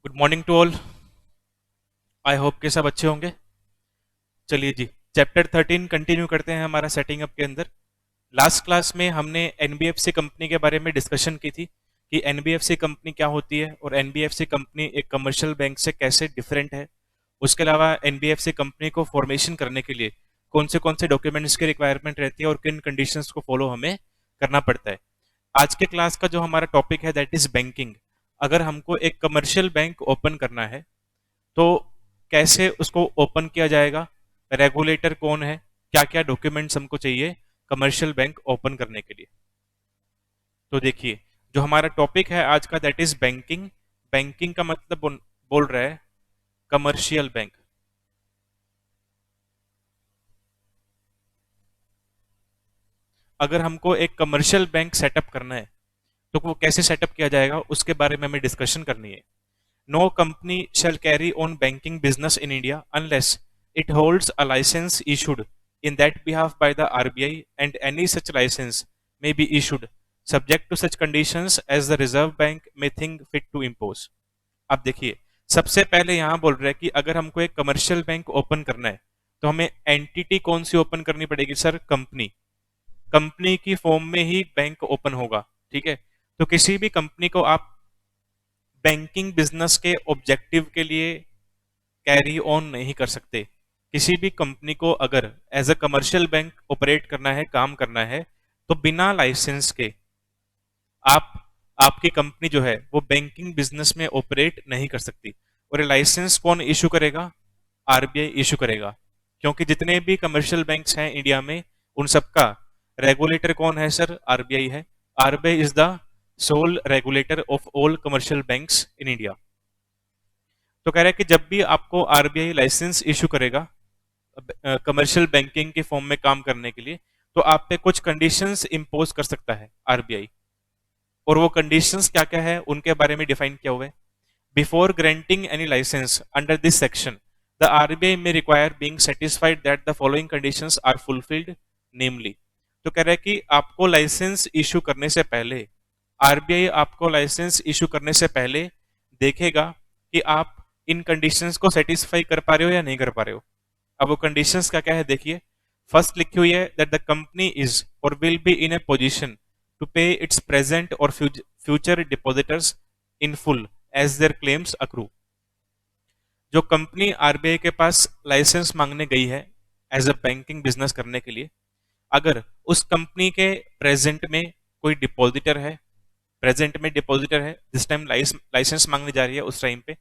Good morning to all. I hope के सब अच्छे होंगे। चलिए जी, चैप्टर 13 कंटिन्यू करते हैं हमारा सेटिंग अप के अंदर। लास्ट क्लास में हमने एनबीएफसी कंपनी के बारे में डिस्कशन की थी कि एनबीएफसी कंपनी क्या होती है और एनबीएफसी कंपनी एक कमर्शियल बैंक से कैसे डिफरेंट है। उसके अलावा एनबीएफसी कंपनी को फॉर्मेशन करने के लिए कौन से डॉक्यूमेंट्स की रिक्वायरमेंट रहती है और किन कंडीशंस को फॉलो हमें करना पड़ता है। आज के क्लास का जो हमारा टॉपिक है दैट इज बैंकिंग। अगर हमको एक कमर्शियल बैंक ओपन करना है तो कैसे उसको ओपन किया जाएगा, रेगुलेटर कौन है, क्या क्या डॉक्यूमेंट्स हमको चाहिए कमर्शियल बैंक ओपन करने के लिए। तो देखिए, जो हमारा टॉपिक है आज का दैट इज बैंकिंग। बैंकिंग का मतलब बोल रहा है कमर्शियल बैंक। अगर हमको एक कमर्शियल बैंक सेटअप करना है तो वो कैसे सेटअप किया जाएगा उसके बारे में हमें डिस्कशन करनी है। No company shall carry on banking business in India unless it holds a license issued in that behalf by the RBI, and any such license may be issued subject to such conditions as the Reserve Bank may think fit to impose। अब देखिए, सबसे पहले यहाँ बोल रहा है कि अगर हमको एक कमर्शियल बैंक ओपन करना है तो हमें एंटिटी कौन सी ओपन करनी पड़ेगी सर? कंपनी। कंपनी की फॉर्म में ही बैंक ओपन होगा। ठीक है, तो किसी भी कंपनी को आप बैंकिंग बिजनेस के ऑब्जेक्टिव के लिए कैरी ऑन नहीं कर सकते। किसी भी कंपनी को अगर as a commercial bank operate करना है, काम करना है, तो बिना लाइसेंस के आप आपकी कंपनी जो है वो बैंकिंग बिजनेस में ऑपरेट नहीं कर सकती। और ये लाइसेंस कौन इशू करेगा? आरबीआई इशू करेगा। क्योंकि जितने भी कमर्शियल बैंक्स हैं इंडिया में उन सबका रेगुलेटर कौन है सर? आरबीआई है। RBI is the sole regulator of all commercial banks in India. तो कह रहा है कि जब भी आपको आरबीआई लाइसेंस इशू करेगा कमर्शियल बैंकिंग के फॉर्म में काम करने के लिए, तो आप पे कुछ कंडीशंस इंपोज कर सकता है आरबीआई। और वो कंडीशंस क्या क्या है उनके बारे में डिफाइन किया हुआ है। Before granting any licence under this section the RBI may require being satisfied that the following conditions are fulfilled namely. तो कह रहा है कि आपको लाइसेंस इशू करने से पहले आरबीआई आपको लाइसेंस इशू करने से पहले देखेगा कि आप इन कंडीशंस को सेटिस्फाई कर पा रहे हो या नहीं कर पा रहे हो। अब वो कंडीशंस क्या क्या है देखिए। फर्स्ट लिखी हुई है that the company is or will be in a position to pay its present और future depositors in full as their claims accrue. जो कंपनी आरबीआई के पास लाइसेंस मांगने गई है एज अ बैंकिंग बिजनेस करने के लिए, अगर उस कंपनी के प्रेजेंट में कोई डिपॉजिटर है, प्रेजेंट में डिपॉजिटर है जिस टाइम लाइसेंस मांगने जा रही है उस टाइम पे,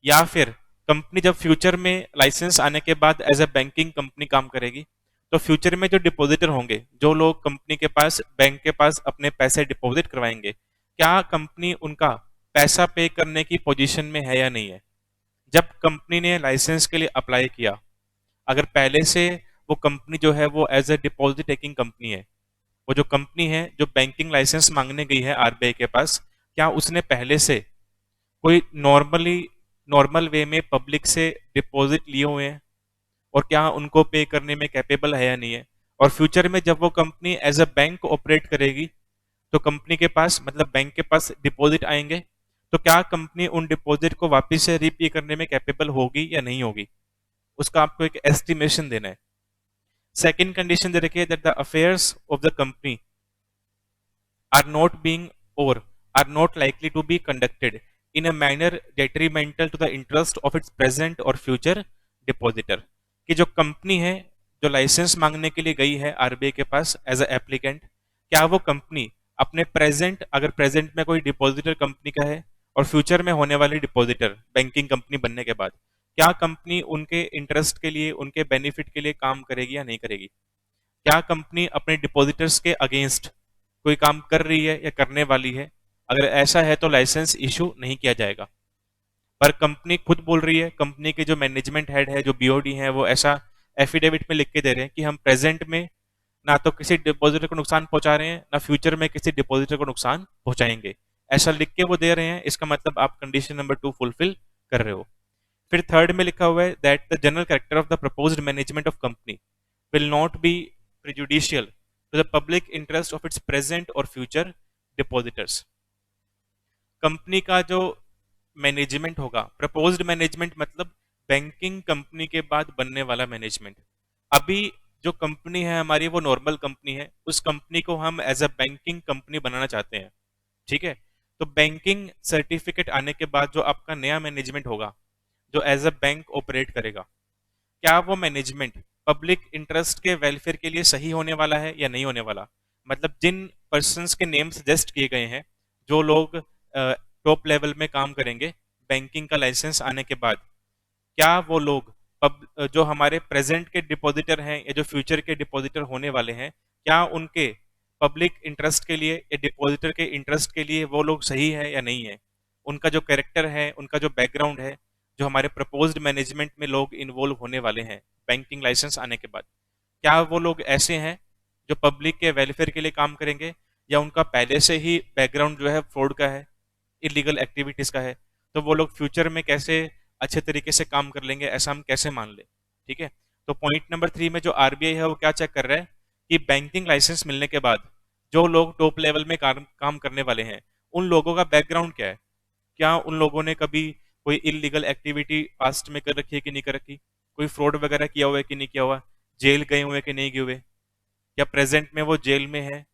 या फिर कंपनी जब फ्यूचर में लाइसेंस आने के बाद एज अ बैंकिंग कंपनी काम करेगी, तो फ्यूचर में जो डिपॉजिटर होंगे, जो लोग कंपनी के पास बैंक के पास अपने पैसे डिपॉजिट करवाएंगे, क्या कंपनी उनका पैसा पे करने की पोजीशन में है या नहीं है। जब कंपनी ने लाइसेंस के लिए अप्लाई किया, अगर पहले से वो कंपनी जो है वो as a deposit taking company है, वो जो कंपनी है जो बैंकिंग लाइसेंस मांगने गई है आरबीआई के पास, क्या उसने पहले से कोई नॉर्मल वे में पब्लिक से डिपॉजिट लिए हुए हैं और क्या उनको पे करने में कैपेबल है या नहीं है। और फ्यूचर में जब वो company as a bank operate करेगी तो कंपनी के पास मतलब बैंक के पास डिपॉजिट आएंगे, तो क्या कंपनी उन डिपॉजिट को वापस से रीपे करने में कैपेबल होगी या नहीं होगी, उसका आपको एक एस्टिमेशन देना है। सेकेंड कंडीशन दे रखी है that the affairs of the company are not being or are not likely to be conducted in a manner detrimental to the interest of its present or future depositor। कि जो company है जो licence मांगने के लिए गई है RBI के पास एज अ एप्लीकेंट, क्या वो कंपनी अपने प्रेजेंट, अगर प्रेजेंट में कोई डिपॉजिटर कंपनी का है और फ्यूचर में होने वाली डिपॉजिटर बैंकिंग कंपनी बनने के बाद, क्या कंपनी उनके इंटरेस्ट के लिए, उनके बेनिफिट के लिए काम करेगी या नहीं करेगी। क्या कंपनी अपने डिपॉजिटर्स के अगेंस्ट कोई काम कर रही है या करने वाली है। अगर ऐसा है तो लाइसेंस इशू नहीं किया जाएगा। पर कंपनी खुद बोल रही है, कंपनी के जो मैनेजमेंट हेड है, जो बीओडी है, वो ऐसा एफिडेविट में लिख के दे रहे हैं कि हम प्रेजेंट में ना तो किसी डिपॉजिटर को नुकसान पहुंचा रहे हैं, ना फ्यूचर में किसी डिपॉजिटर को नुकसान पहुंचाएंगे। ऐसा लिख के वो दे रहे हैं, इसका मतलब आप कंडीशन नंबर 2 फुलफिल कर रहे हो। फिर थर्ड में लिखा हुआ है that the general character of the proposed management of company will not be prejudicial to the public interest of its present और फ्यूचर डिपॉजिटर्स। कंपनी का जो मैनेजमेंट होगा, प्रपोज्ड मैनेजमेंट मतलब बैंकिंग कंपनी के बाद बनने वाला मैनेजमेंट। अभी जो कंपनी है हमारी वो नॉर्मल कंपनी है, उस कंपनी को हम एज अ बैंकिंग कंपनी बनाना चाहते हैं। ठीक है, तो बैंकिंग सर्टिफिकेट आने के बाद जो आपका नया मैनेजमेंट होगा, जो एज अ बैंक ऑपरेट करेगा, क्या वो मैनेजमेंट पब्लिक इंटरेस्ट के वेलफेयर के लिए सही होने वाला है या नहीं होने वाला। मतलब जिन पर्सन्स के नेम सजेस्ट किए गए हैं, जो लोग टॉप लेवल में काम करेंगे बैंकिंग का लाइसेंस आने के बाद, क्या वो लोग जो हमारे प्रेजेंट के डिपॉजिटर हैं या जो फ्यूचर के डिपॉजिटर होने वाले हैं, क्या उनके पब्लिक इंटरेस्ट के लिए या डिपॉजिटर के इंटरेस्ट के लिए वो लोग सही है या नहीं है। उनका जो कैरेक्टर है, उनका जो बैकग्राउंड है, जो हमारे प्रपोज्ड मैनेजमेंट में लोग इन्वॉल्व होने वाले हैं बैंकिंग लाइसेंस आने के बाद, क्या वो लोग ऐसे हैं जो पब्लिक के वेलफेयर के लिए काम करेंगे, या उनका पहले से ही बैकग्राउंड जो है फ्रॉड का है, इलीगल एक्टिविटीज का है। तो वो लोग फ्यूचर में कैसे अच्छे तरीके से काम कर लेंगे, ऐसा हम कैसे मान ले। ठीक है, तो पॉइंट नंबर 3 में जो आरबीआई है वो क्या चेक कर रहा है कि बैंकिंग लाइसेंस मिलने के बाद जो लोग टॉप लेवल में काम करने वाले हैं, उन लोगों का बैकग्राउंड क्या है। क्या उन लोगों ने कभी कोई इलीगल एक्टिविटी पास्ट में कर रखी है कि नहीं कर रखी, कोई फ्रॉड वगैरह किया हुआ है कि नहीं किया हुआ, जेल गए हुए कि नहीं गए हुए, या प्रेजेंट में वो जेल में है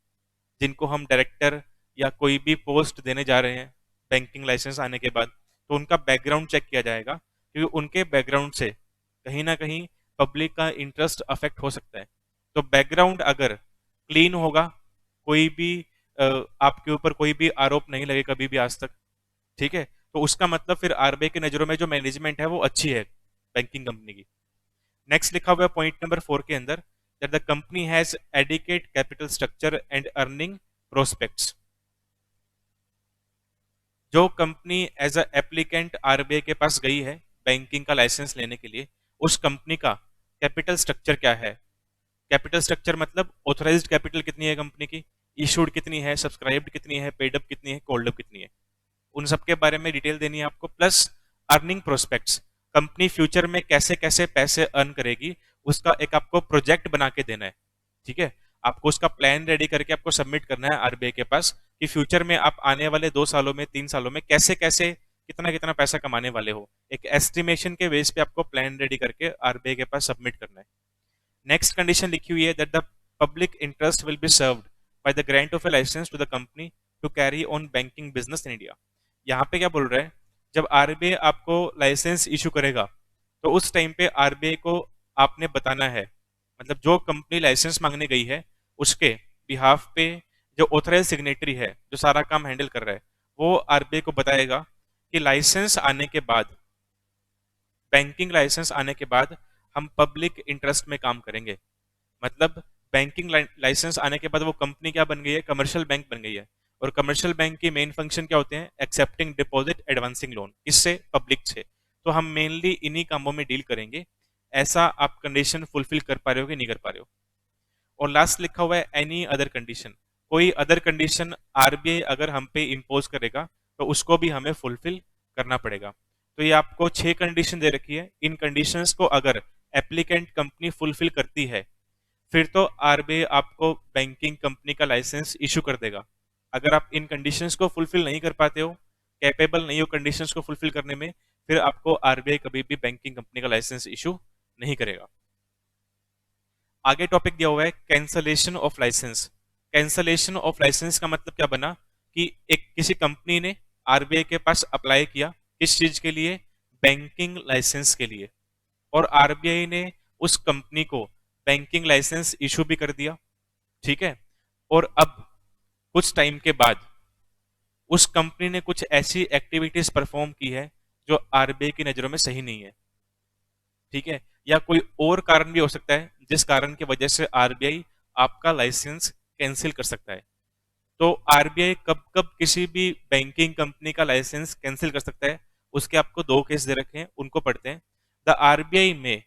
जिनको हम डायरेक्टर या कोई भी पोस्ट देने जा रहे हैं बैंकिंग लाइसेंस आने के बाद। तो उनका बैकग्राउंड चेक किया जाएगा, क्योंकि उनके बैकग्राउंड से कहीं ना कहीं पब्लिक का इंटरेस्ट अफेक्ट हो सकता है। तो बैकग्राउंड अगर क्लीन होगा, कोई भी आपके ऊपर कोई भी आरोप नहीं लगे कभी भी आज तक, ठीक है, तो उसका मतलब फिर आरबीआई की नजरों में जो मैनेजमेंट है वो अच्छी है बैंकिंग कंपनी की। नेक्स्ट लिखा हुआ है पॉइंट नंबर 4 के अंदर, that the company has adequate capital structure and earning prospects. जो company as a applicant RBI के पास गई है बैंकिंग का लाइसेंस लेने के लिए, उस कंपनी का कैपिटल स्ट्रक्चर क्या है। कैपिटल स्ट्रक्चर मतलब ऑथराइज्ड कैपिटल कितनी है कंपनी की, इशूड कितनी है, सब्सक्राइब्ड कितनी है, पेड अप कितनी है, कॉल्ड अप कितनी है, उन सब के बारे में डिटेल देनी है आपको। Plus earning prospects, company future में कैसे कैसे पैसे अर्न करेगी, उसका एक आपको प्रोजेक्ट बना के देना है। ठीक है, आपको उसका प्लान रेडी करके आपको सबमिट करना है आरबीआई के पास कि फ्यूचर में आप आने वाले 2 सालों में 3 सालों में कैसे कैसे कितना कितना पैसा कमाने वाले हो। एक एस्टिमेशन के बेस पे आपको प्लान रेडी करके आरबीआई के पास सबमिट करना है। नेक्स्ट कंडीशन लिखी हुई है that the public interest will be served by the grant of a license to the company to carry on banking business in India. यहाँ पे क्या बोल रहा है, जब आरबीआई आपको लाइसेंस इशू करेगा तो उस टाइम पे आरबीआई को आपने बताना है, मतलब जो कंपनी लाइसेंस मांगने गई है उसके बिहाफ पे जो ऑथराइज सिग्नेटरी है जो सारा काम हैंडल कर रहा है, वो आरबीआई को बताएगा कि लाइसेंस आने के बाद, बैंकिंग लाइसेंस आने के बाद हम पब्लिक इंटरेस्ट में काम करेंगे। मतलब बैंकिंग लाइसेंस आने के बाद वो कंपनी क्या बन गई है, कमर्शियल बैंक बन गई है। और कमर्शियल बैंक की मेन फंक्शन क्या होते हैं, एक्सेप्टिंग डिपॉजिट, एडवांसिंग लोन, इससे पब्लिक से। तो हम मेनली इन्हीं कामों में डील करेंगे। ऐसा आप कंडीशन फुलफिल कर पा रहे हो कि नहीं कर पा रहे हो। और लास्ट लिखा हुआ है एनी अदर कंडीशन, कोई अदर कंडीशन आरबीआई अगर हम पे इम्पोज करेगा तो उसको भी हमें फुलफिल करना पड़ेगा। तो ये आपको 6 कंडीशन दे रखी है, इन कंडीशंस को अगर एप्लीकेंट कंपनी फुलफिल करती है फिर तो आरबीआई आपको बैंकिंग कंपनी का लाइसेंस इशू कर देगा। अगर आप इन कंडीशंस को फुलफिल नहीं कर पाते हो, कैपेबल नहीं हो कंडीशंस को फुलफिल करने में, फिर आपको आरबीआई कभी भी बैंकिंग कंपनी का लाइसेंस इशू नहीं करेगा। आगे टॉपिक दिया हुआ है cancellation of license. Cancellation of license का मतलब क्या बना कि एक किसी कंपनी ने आरबीआई के पास अप्लाई किया, किस चीज के लिए, बैंकिंग लाइसेंस के लिए, और आरबीआई ने उस कंपनी को बैंकिंग लाइसेंस इशू भी कर दिया। ठीक है, और अब कुछ टाइम के बाद उस कंपनी ने कुछ ऐसी एक्टिविटीज परफॉर्म की है जो आरबीआई की नजरों में सही नहीं है। ठीक है, या कोई और कारण भी हो सकता है जिस कारण की वजह से आरबीआई आपका लाइसेंस कैंसिल कर सकता है। तो आरबीआई कब कब किसी भी बैंकिंग कंपनी का लाइसेंस कैंसिल कर सकता है, उसके आपको 2 केस दे रखे हैं, उनको पढ़ते हैं। द आरबीआई में,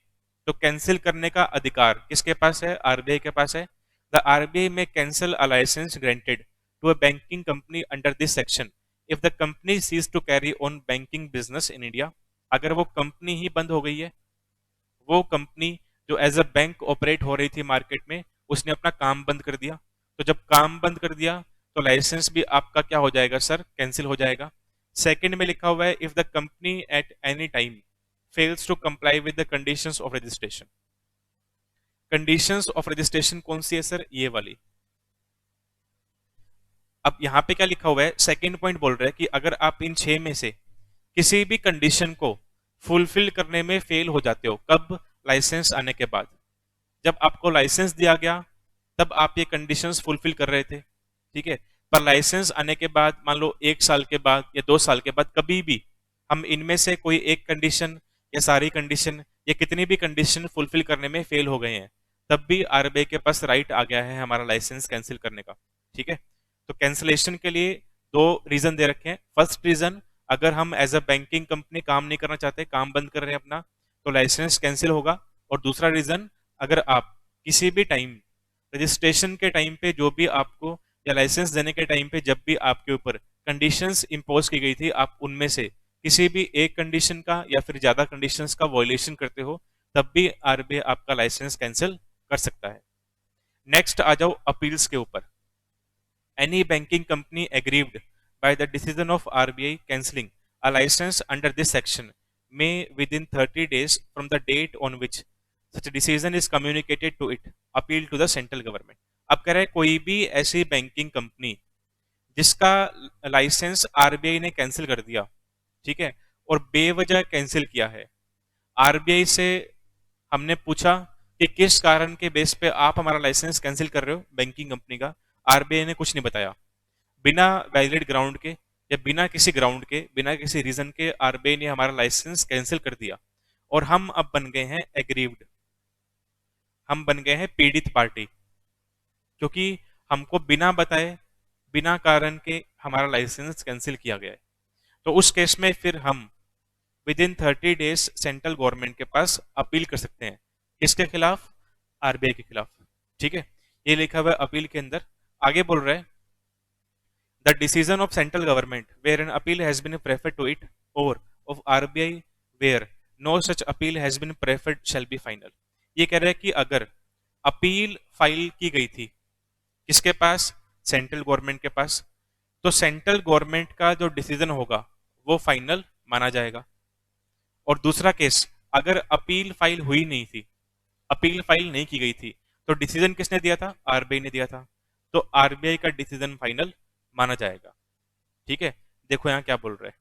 तो कैंसिल करने का अधिकार किसके पास है, आरबीआई के पास है। The RBI may cancel a license granted to a banking company under this section if the company ceases to carry on banking business in India. अगर वो कंपनी ही बंद हो गई है, वो कंपनी जो एज अ बैंक ऑपरेट हो रही थी मार्केट में, उसने अपना काम बंद कर दिया। तो जब काम बंद कर दिया तो लाइसेंस भी आपका क्या हो जाएगा सर, कैंसिल हो जाएगा। सेकंड में लिखा हुआ है if the company at any time fails to comply with the conditions of registration. Conditions of registration कौन सी है सर? ये वाली। अब यहां पे क्या लिखा हुआ है, सेकंड पॉइंट बोल रहा है कि अगर आप इन 6 में से किसी भी कंडीशन को फुलफिल करने में फेल हो जाते हो, कब? लाइसेंस आने के बाद। जब आपको लाइसेंस दिया गया तब आप ये कंडीशंस फुलफिल कर रहे थे, ठीक है। पर लाइसेंस आने के बाद, मान लो 1 साल के बाद या 2 साल के बाद, कभी भी हम इनमें से कोई एक कंडीशन या सारी कंडीशन या कितनी भी कंडीशन फुलफिल करने में फेल हो गए हैं, तब भी आरबीआई के पास राइट आ गया है हमारा लाइसेंस कैंसिल करने का, ठीक है। तो कैंसिलेशन के लिए 2 रीजन दे रखे हैं। फर्स्ट रीजन, अगर हम एज अ बैंकिंग कंपनी काम नहीं करना चाहते, काम बंद कर रहे हैं अपना, तो लाइसेंस कैंसिल होगा। और दूसरा रीजन, अगर आप किसी भी टाइम रजिस्ट्रेशन के टाइम पे जो भी आपको, या लाइसेंस देने के टाइम पे जब भी आपके ऊपर कंडीशंस इंपोज की गई थी, आप उनमें से किसी भी एक कंडीशन का या फिर ज्यादा कंडीशंस का वायलेशन करते हो, तब भी आरबीआई आपका लाइसेंस कैंसिल कर सकता है। नेक्स्ट आ जाओ अपील्स के ऊपर। Any banking company aggrieved by the decision of RBI cancelling a license under this section may within 30 days from the date on which such a decision is communicated to it appeal to the central government। अब कह रहे हैं कोई भी ऐसी banking company जिसका licence RBI ने cancel कर दिया, ठीक है, और बेवजह कैंसिल किया है, आरबीआई से हमने पूछा कि किस कारण के बेस पे आप हमारा लाइसेंस कैंसिल कर रहे हो बैंकिंग कंपनी का, आरबीआई ने कुछ नहीं बताया। बिना वैलिड ग्राउंड के या बिना किसी ग्राउंड के, बिना किसी रीजन के आरबीआई ने हमारा लाइसेंस कैंसिल कर दिया, और हम अब बन गए हैं एग्रीव्ड, हम बन गए हैं पीड़ित पार्टी, क्योंकि हमको बिना बताए, बिना कारण के हमारा लाइसेंस कैंसिल किया गया है। तो उस केस में फिर हम with in 30 days central government के पास अपील कर सकते हैं। किसके खिलाफ? आरबीआई के खिलाफ, ठीक है। ये लिखा हुआ है अपील के अंदर। आगे बोल रहे हैं the decision of central government where an appeal has been preferred to it or of RBI where no such appeal has been preferred shall be final। ये कह रहा है कि अगर अपील फाइल की गई थी किसके पास? सेंट्रल गवर्नमेंट के पास, तो सेंट्रल गवर्नमेंट का जो डिसीजन होगा वो फाइनल माना जाएगा। और दूसरा केस, अगर अपील फाइल हुई नहीं थी, अपील फाइल नहीं की गई थी, तो डिसीजन किसने दिया था? आरबीआई ने दिया था, तो आरबीआई का डिसीजन फाइनल माना जाएगा, ठीक है। देखो यहां क्या बोल रहे हैं,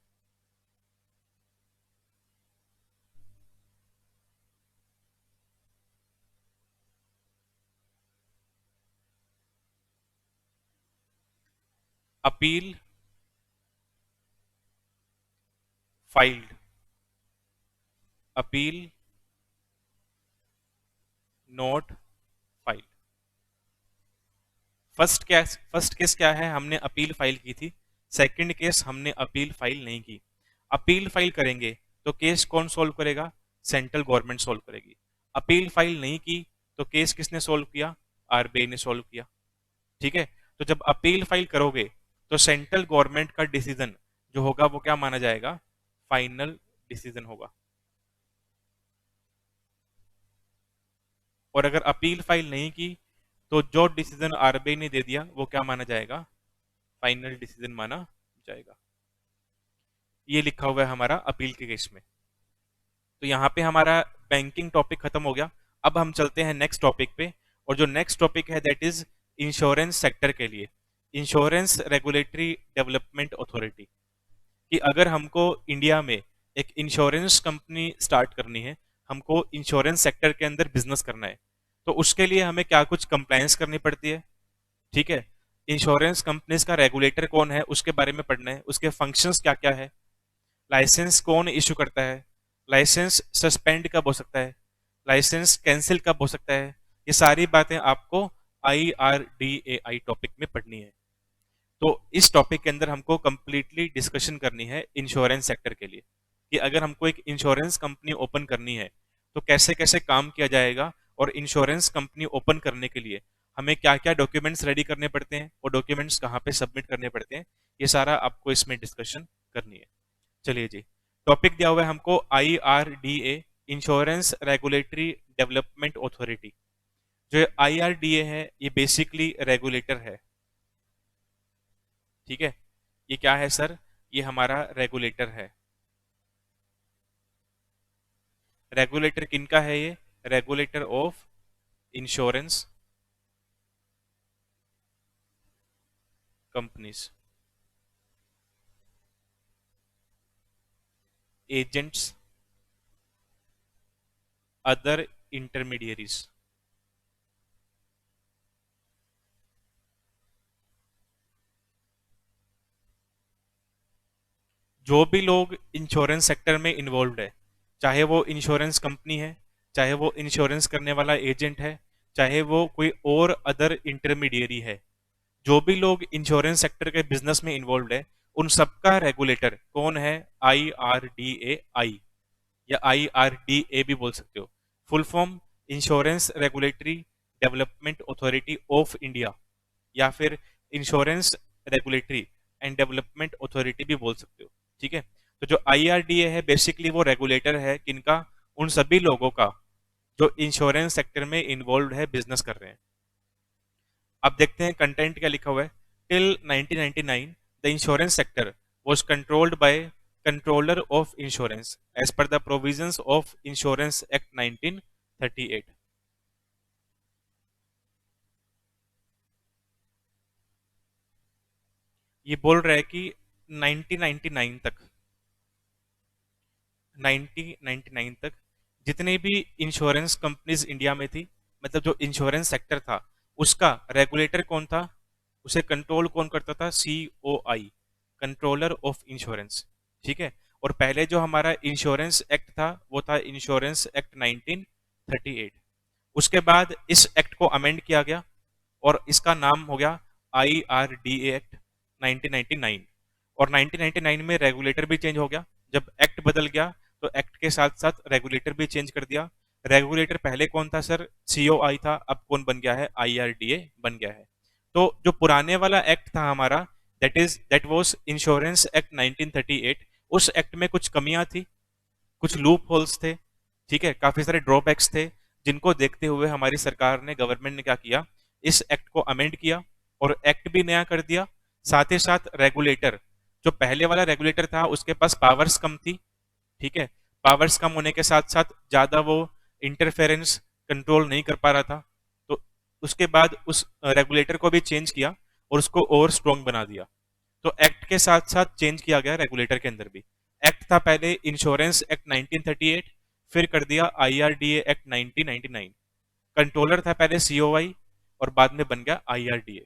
appeal filed, appeal note filed. First case क्या है? हमने अपील फाइल की थी। सेकंड केस, हमने अपील फाइल नहीं की। अपील फाइल करेंगे तो केस कौन सोल्व करेगा? सेंट्रल गवर्नमेंट सोल्व करेगी। अपील फाइल नहीं की तो केस किसने सोल्व किया? आरबीआई ने सोल्व किया, ठीक है। तो जब अपील फाइल करोगे तो सेंट्रल गवर्नमेंट का डिसीजन जो होगा वो क्या माना जाएगा? फाइनल डिसीजन होगा। और अगर अपील फाइल नहीं की तो जो डिसीजन आरबीआई ने दे दिया वो क्या माना जाएगा? फाइनल डिसीजन माना जाएगा। ये लिखा हुआ है हमारा अपील के केस में। तो यहाँ पे हमारा बैंकिंग टॉपिक खत्म हो गया। अब हम चलते हैं नेक्स्ट टॉपिक पे, और जो नेक्स्ट टॉपिक है दैट इज इंश्योरेंस सेक्टर के लिए इंश्योरेंस रेगुलेटरी डेवलपमेंट अथॉरिटी। कि अगर हमको इंडिया में एक इंश्योरेंस कंपनी स्टार्ट करनी है, हमको इंश्योरेंस सेक्टर के अंदर बिजनेस करना है, तो उसके लिए हमें क्या कुछ कंप्लायंस करनी पड़ती है, ठीक है। इंश्योरेंस कंपनीज का रेगुलेटर कौन है उसके बारे में पढ़ना है, उसके फंक्शंस क्या क्या है, लाइसेंस कौन इशू करता है, लाइसेंस सस्पेंड कब हो सकता है, लाइसेंस कैंसिल कब हो सकता है, ये सारी बातें आपको IRDAI टॉपिक में पढ़नी है। तो इस टॉपिक के अंदर हमको कंप्लीटली डिस्कशन करनी है इंश्योरेंस सेक्टर के लिए, कि अगर हमको एक इंश्योरेंस कंपनी ओपन करनी है तो कैसे कैसे काम किया जाएगा, और इंश्योरेंस कंपनी ओपन करने के लिए हमें क्या क्या डॉक्यूमेंट्स रेडी करने पड़ते हैं, और डॉक्यूमेंट्स कहाँ पे सबमिट करने पड़ते हैं, ये सारा आपको इसमें डिस्कशन करनी है। चलिए जी, टॉपिक दिया हुआ है हमको IRDA, insurance regulatory development authority. जो IRDA है ये बेसिकली रेगुलेटर है, ठीक है। ये क्या है सर? ये हमारा रेगुलेटर है। रेगुलेटर किनका है ये? Regulator of insurance companies, agents, other intermediaries. जो भी लोग इंश्योरेंस सेक्टर में इन्वॉल्व है, चाहे वो इंश्योरेंस कंपनी है, चाहे वो इंश्योरेंस करने वाला एजेंट है, चाहे वो कोई और अदर इंटरमीडियरी है, जो भी लोग इंश्योरेंस सेक्टर के बिजनेस में इन्वॉल्व है, उन सबका रेगुलेटर कौन है? IRDAI, या IRDA भी बोल सकते हो। Full form insurance regulatory development authority of India, या फिर insurance regulatory and development authority भी बोल सकते हो। ठीक है, तो जो IRDA है बेसिकली वो रेगुलेटर है किनका? उन सभी लोगों का जो इंश्योरेंस सेक्टर में इन्वॉल्व है, बिजनेस कर रहे हैं। अब देखते हैं कंटेंट क्या लिखा हुआ है। Till 1999 the insurance sector was controlled by controller of insurance as per the provisions of insurance act 1938। ये बोल रहा है कि 1999 तक, 1999 तक जितने भी इंश्योरेंस कंपनीज इंडिया में थी, मतलब जो इंश्योरेंस सेक्टर था, उसका रेगुलेटर कौन था? उसे कंट्रोल कौन करता था? COI, controller of insurance. ठीक है, और पहले जो हमारा इंश्योरेंस एक्ट था वो था इंश्योरेंस एक्ट 1938। उसके बाद इस एक्ट को अमेंड किया गया और इसका नाम हो गया IRDA एक्ट 1999। और 1999 में रेगुलेटर भी चेंज हो गया। जब एक्ट बदल गया तो एक्ट के साथ साथ रेगुलेटर भी चेंज कर दिया। रेगुलेटर पहले कौन था सर? COI था, अब कौन बन गया है? IRDA बन गया है। तो जो पुराने वाला एक्ट था हमारा, दैट वाज इंश्योरेंस एक्ट 1938, उस एक्ट में कुछ कमियां थी, कुछ लूप होल्स थे। ठीक है, काफी सारे ड्रॉबैक्स थे, जिनको देखते हुए हमारी सरकार ने, गवर्नमेंट ने क्या किया? इस एक्ट को अमेंड किया और एक्ट भी नया कर दिया। साथ ही साथ रेगुलेटर, जो पहले वाला रेगुलेटर था उसके पास पावर्स कम थी। ठीक है, पावर्स कम होने के साथ साथ ज्यादा वो इंटरफेरेंस कंट्रोल नहीं कर पा रहा था। तो उसके बाद उस रेगुलेटर को भी चेंज किया और उसको और स्ट्रॉन्ग बना दिया। तो एक्ट के साथ साथ चेंज किया गया रेगुलेटर के अंदर भी। एक्ट था पहले इंश्योरेंस एक्ट 1938, फिर कर दिया IRDA एक्ट 1999। कंट्रोलर था पहले COI और बाद में बन गया IRDA।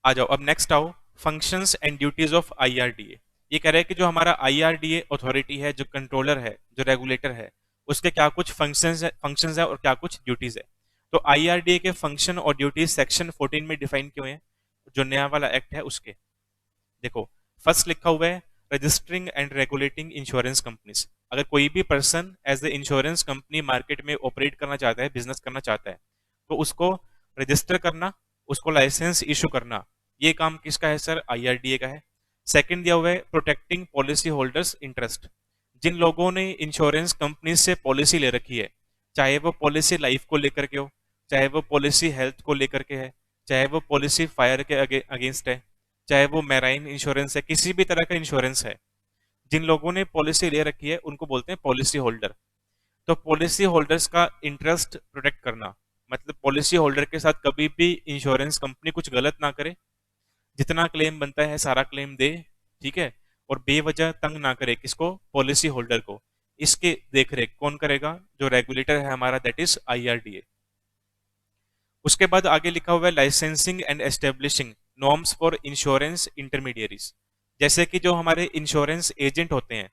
आ जाओ, अब नेक्स्ट आओ, functions and duties of IRDA। ये कह रहे हैं कि जो हमारा IRDA अथॉरिटी है, जो कंट्रोलर है, जो रेगुलेटर है, उसके क्या कुछ फंक्शंस है और क्या कुछ ड्यूटीज है। तो IRDA के फंक्शन और ड्यूटीज सेक्शन 14 में डिफाइन क्यों है, जो नया वाला एक्ट है उसके। देखो, फर्स्ट लिखा हुआ है registering and regulating insurance companies. अगर कोई भी person as a insurance company market में ऑपरेट करना चाहता है, बिजनेस करना चाहता है, तो उसको रजिस्टर करना, उसको लाइसेंस इशू करना, ये काम किसका है सर? IRDA का है। सेकंड दिया हुआ है प्रोटेक्टिंग पॉलिसी होल्डर्स इंटरेस्ट। जिन लोगों ने इंश्योरेंस कंपनी से पॉलिसी ले रखी है, चाहे वो पॉलिसी लाइफ को लेकर के हो, चाहे वो पॉलिसी हेल्थ को लेकर के है, चाहे वो पॉलिसी फायर के अगेंस्ट है, चाहे वो मैराइन इंश्योरेंस है, किसी भी तरह का इंश्योरेंस है, जिन लोगों ने पॉलिसी ले रखी है उनको बोलते हैं पॉलिसी होल्डर। तो पॉलिसी होल्डर्स का इंटरेस्ट प्रोटेक्ट करना, मतलब पॉलिसी होल्डर के साथ कभी भी इंश्योरेंस कंपनी कुछ गलत ना करे, जितना क्लेम बनता है सारा क्लेम दे। ठीक है, और बेवजह तंग ना करे किसको? पॉलिसी होल्डर को। इसके देख रेख कौन करेगा? जो रेगुलेटर है हमारा, दैट इज IRDA। उसके बाद आगे लिखा हुआ है licensing and establishing norms for insurance intermediaries. जैसे कि जो हमारे इंश्योरेंस एजेंट होते हैं,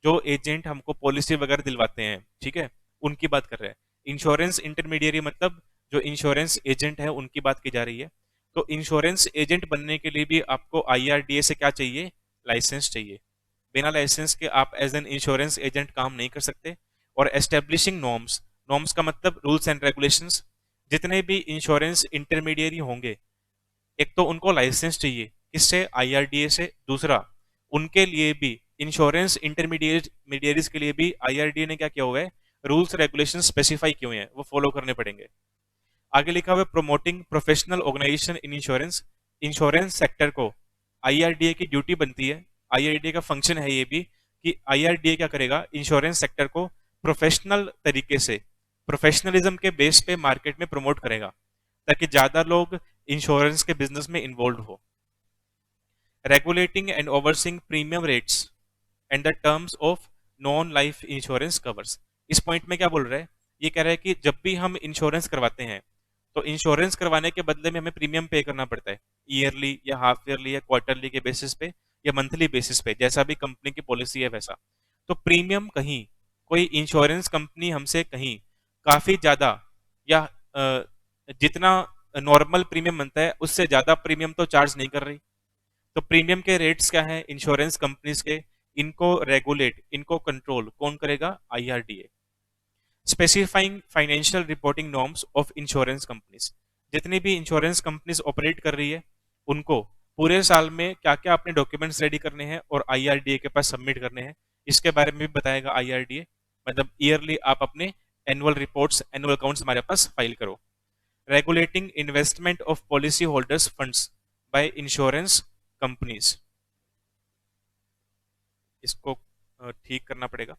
जो एजेंट हमको पॉलिसी वगैरह दिलवाते हैं, ठीक है, उनकी बात कर रहे हैं। इंश्योरेंस इंटरमीडियरी मतलब जो इंश्योरेंस एजेंट है उनकी बात की जा रही है। तो इंश्योरेंस एजेंट बनने के लिए भी आपको IRDA से क्या चाहिए? लाइसेंस चाहिए। बिना लाइसेंस के आप एज एन इंश्योरेंस एजेंट काम नहीं कर सकते। और एस्टेब्लिशिंग नॉर्म्स, नॉर्म्स का मतलब रूल्स एंड रेगुलेशंस। जितने भी इंश्योरेंस इंटरमीडियरी होंगे, एक तो उनको लाइसेंस चाहिए, किससे? IRDA से। दूसरा, उनके लिए भी इंश्योरेंस इंटरमीडियरीज के लिए भी IRDA ने क्या किया हुआ है? रूल्स रेगुलेशन स्पेसिफाई किए हुए हैं, वो फॉलो करने पड़ेंगे। आगे लिखा हुआ है promoting professional organization in insurance. Insurance sector को आईआरडीए की ड्यूटी बनती है, आईआरडीए का फंक्शन है ये भी कि आईआरडीए क्या करेगा, इंश्योरेंस सेक्टर को प्रोफेशनल तरीके से, प्रोफेशनलिज्म के बेस पे मार्केट में प्रमोट करेगा ताकि ज्यादा लोग इंश्योरेंस के बिजनेस में इन्वॉल्व हो। Regulating and overseeing premium rates and the terms of non life insurance covers. इस पॉइंट में क्या बोल रहा है, ये कह रहा है कि जब भी हम इंश्योरेंस करवाते हैं तो इंश्योरेंस करवाने के बदले में हमें प्रीमियम पे करना पड़ता है, ईयरली या हाफ ईयरली या क्वार्टरली के बेसिस पे या मंथली बेसिस पे, जैसा भी कंपनी की पॉलिसी है वैसा। तो प्रीमियम कहीं कोई इंश्योरेंस कंपनी हमसे कहीं काफी ज्यादा या जितना नॉर्मल प्रीमियम बनता है उससे ज्यादा प्रीमियम तो चार्ज नहीं कर रही। तो प्रीमियम के रेट्स क्या है इंश्योरेंस कंपनीज के, इनको रेगुलेट, इनको कंट्रोल कौन करेगा, IRDA. Specifying financial reporting norms of insurance companies, जितनी भी इंश्योरेंस कंपनीज ऑपरेट कर रही है उनको पूरे साल में क्या क्या अपने डॉक्यूमेंट्स रेडी करने हैं और आईआरडीए के पास सबमिट करने हैं, इसके बारे में भी बताएगा आईआरडीए। मतलब ईयरली आप अपने एनुअल रिपोर्ट्स, एनुअल अकाउंट्स हमारे पास फाइल करो। Regulating investment of policy holders funds by insurance companies, इसको ठीक करना पड़ेगा।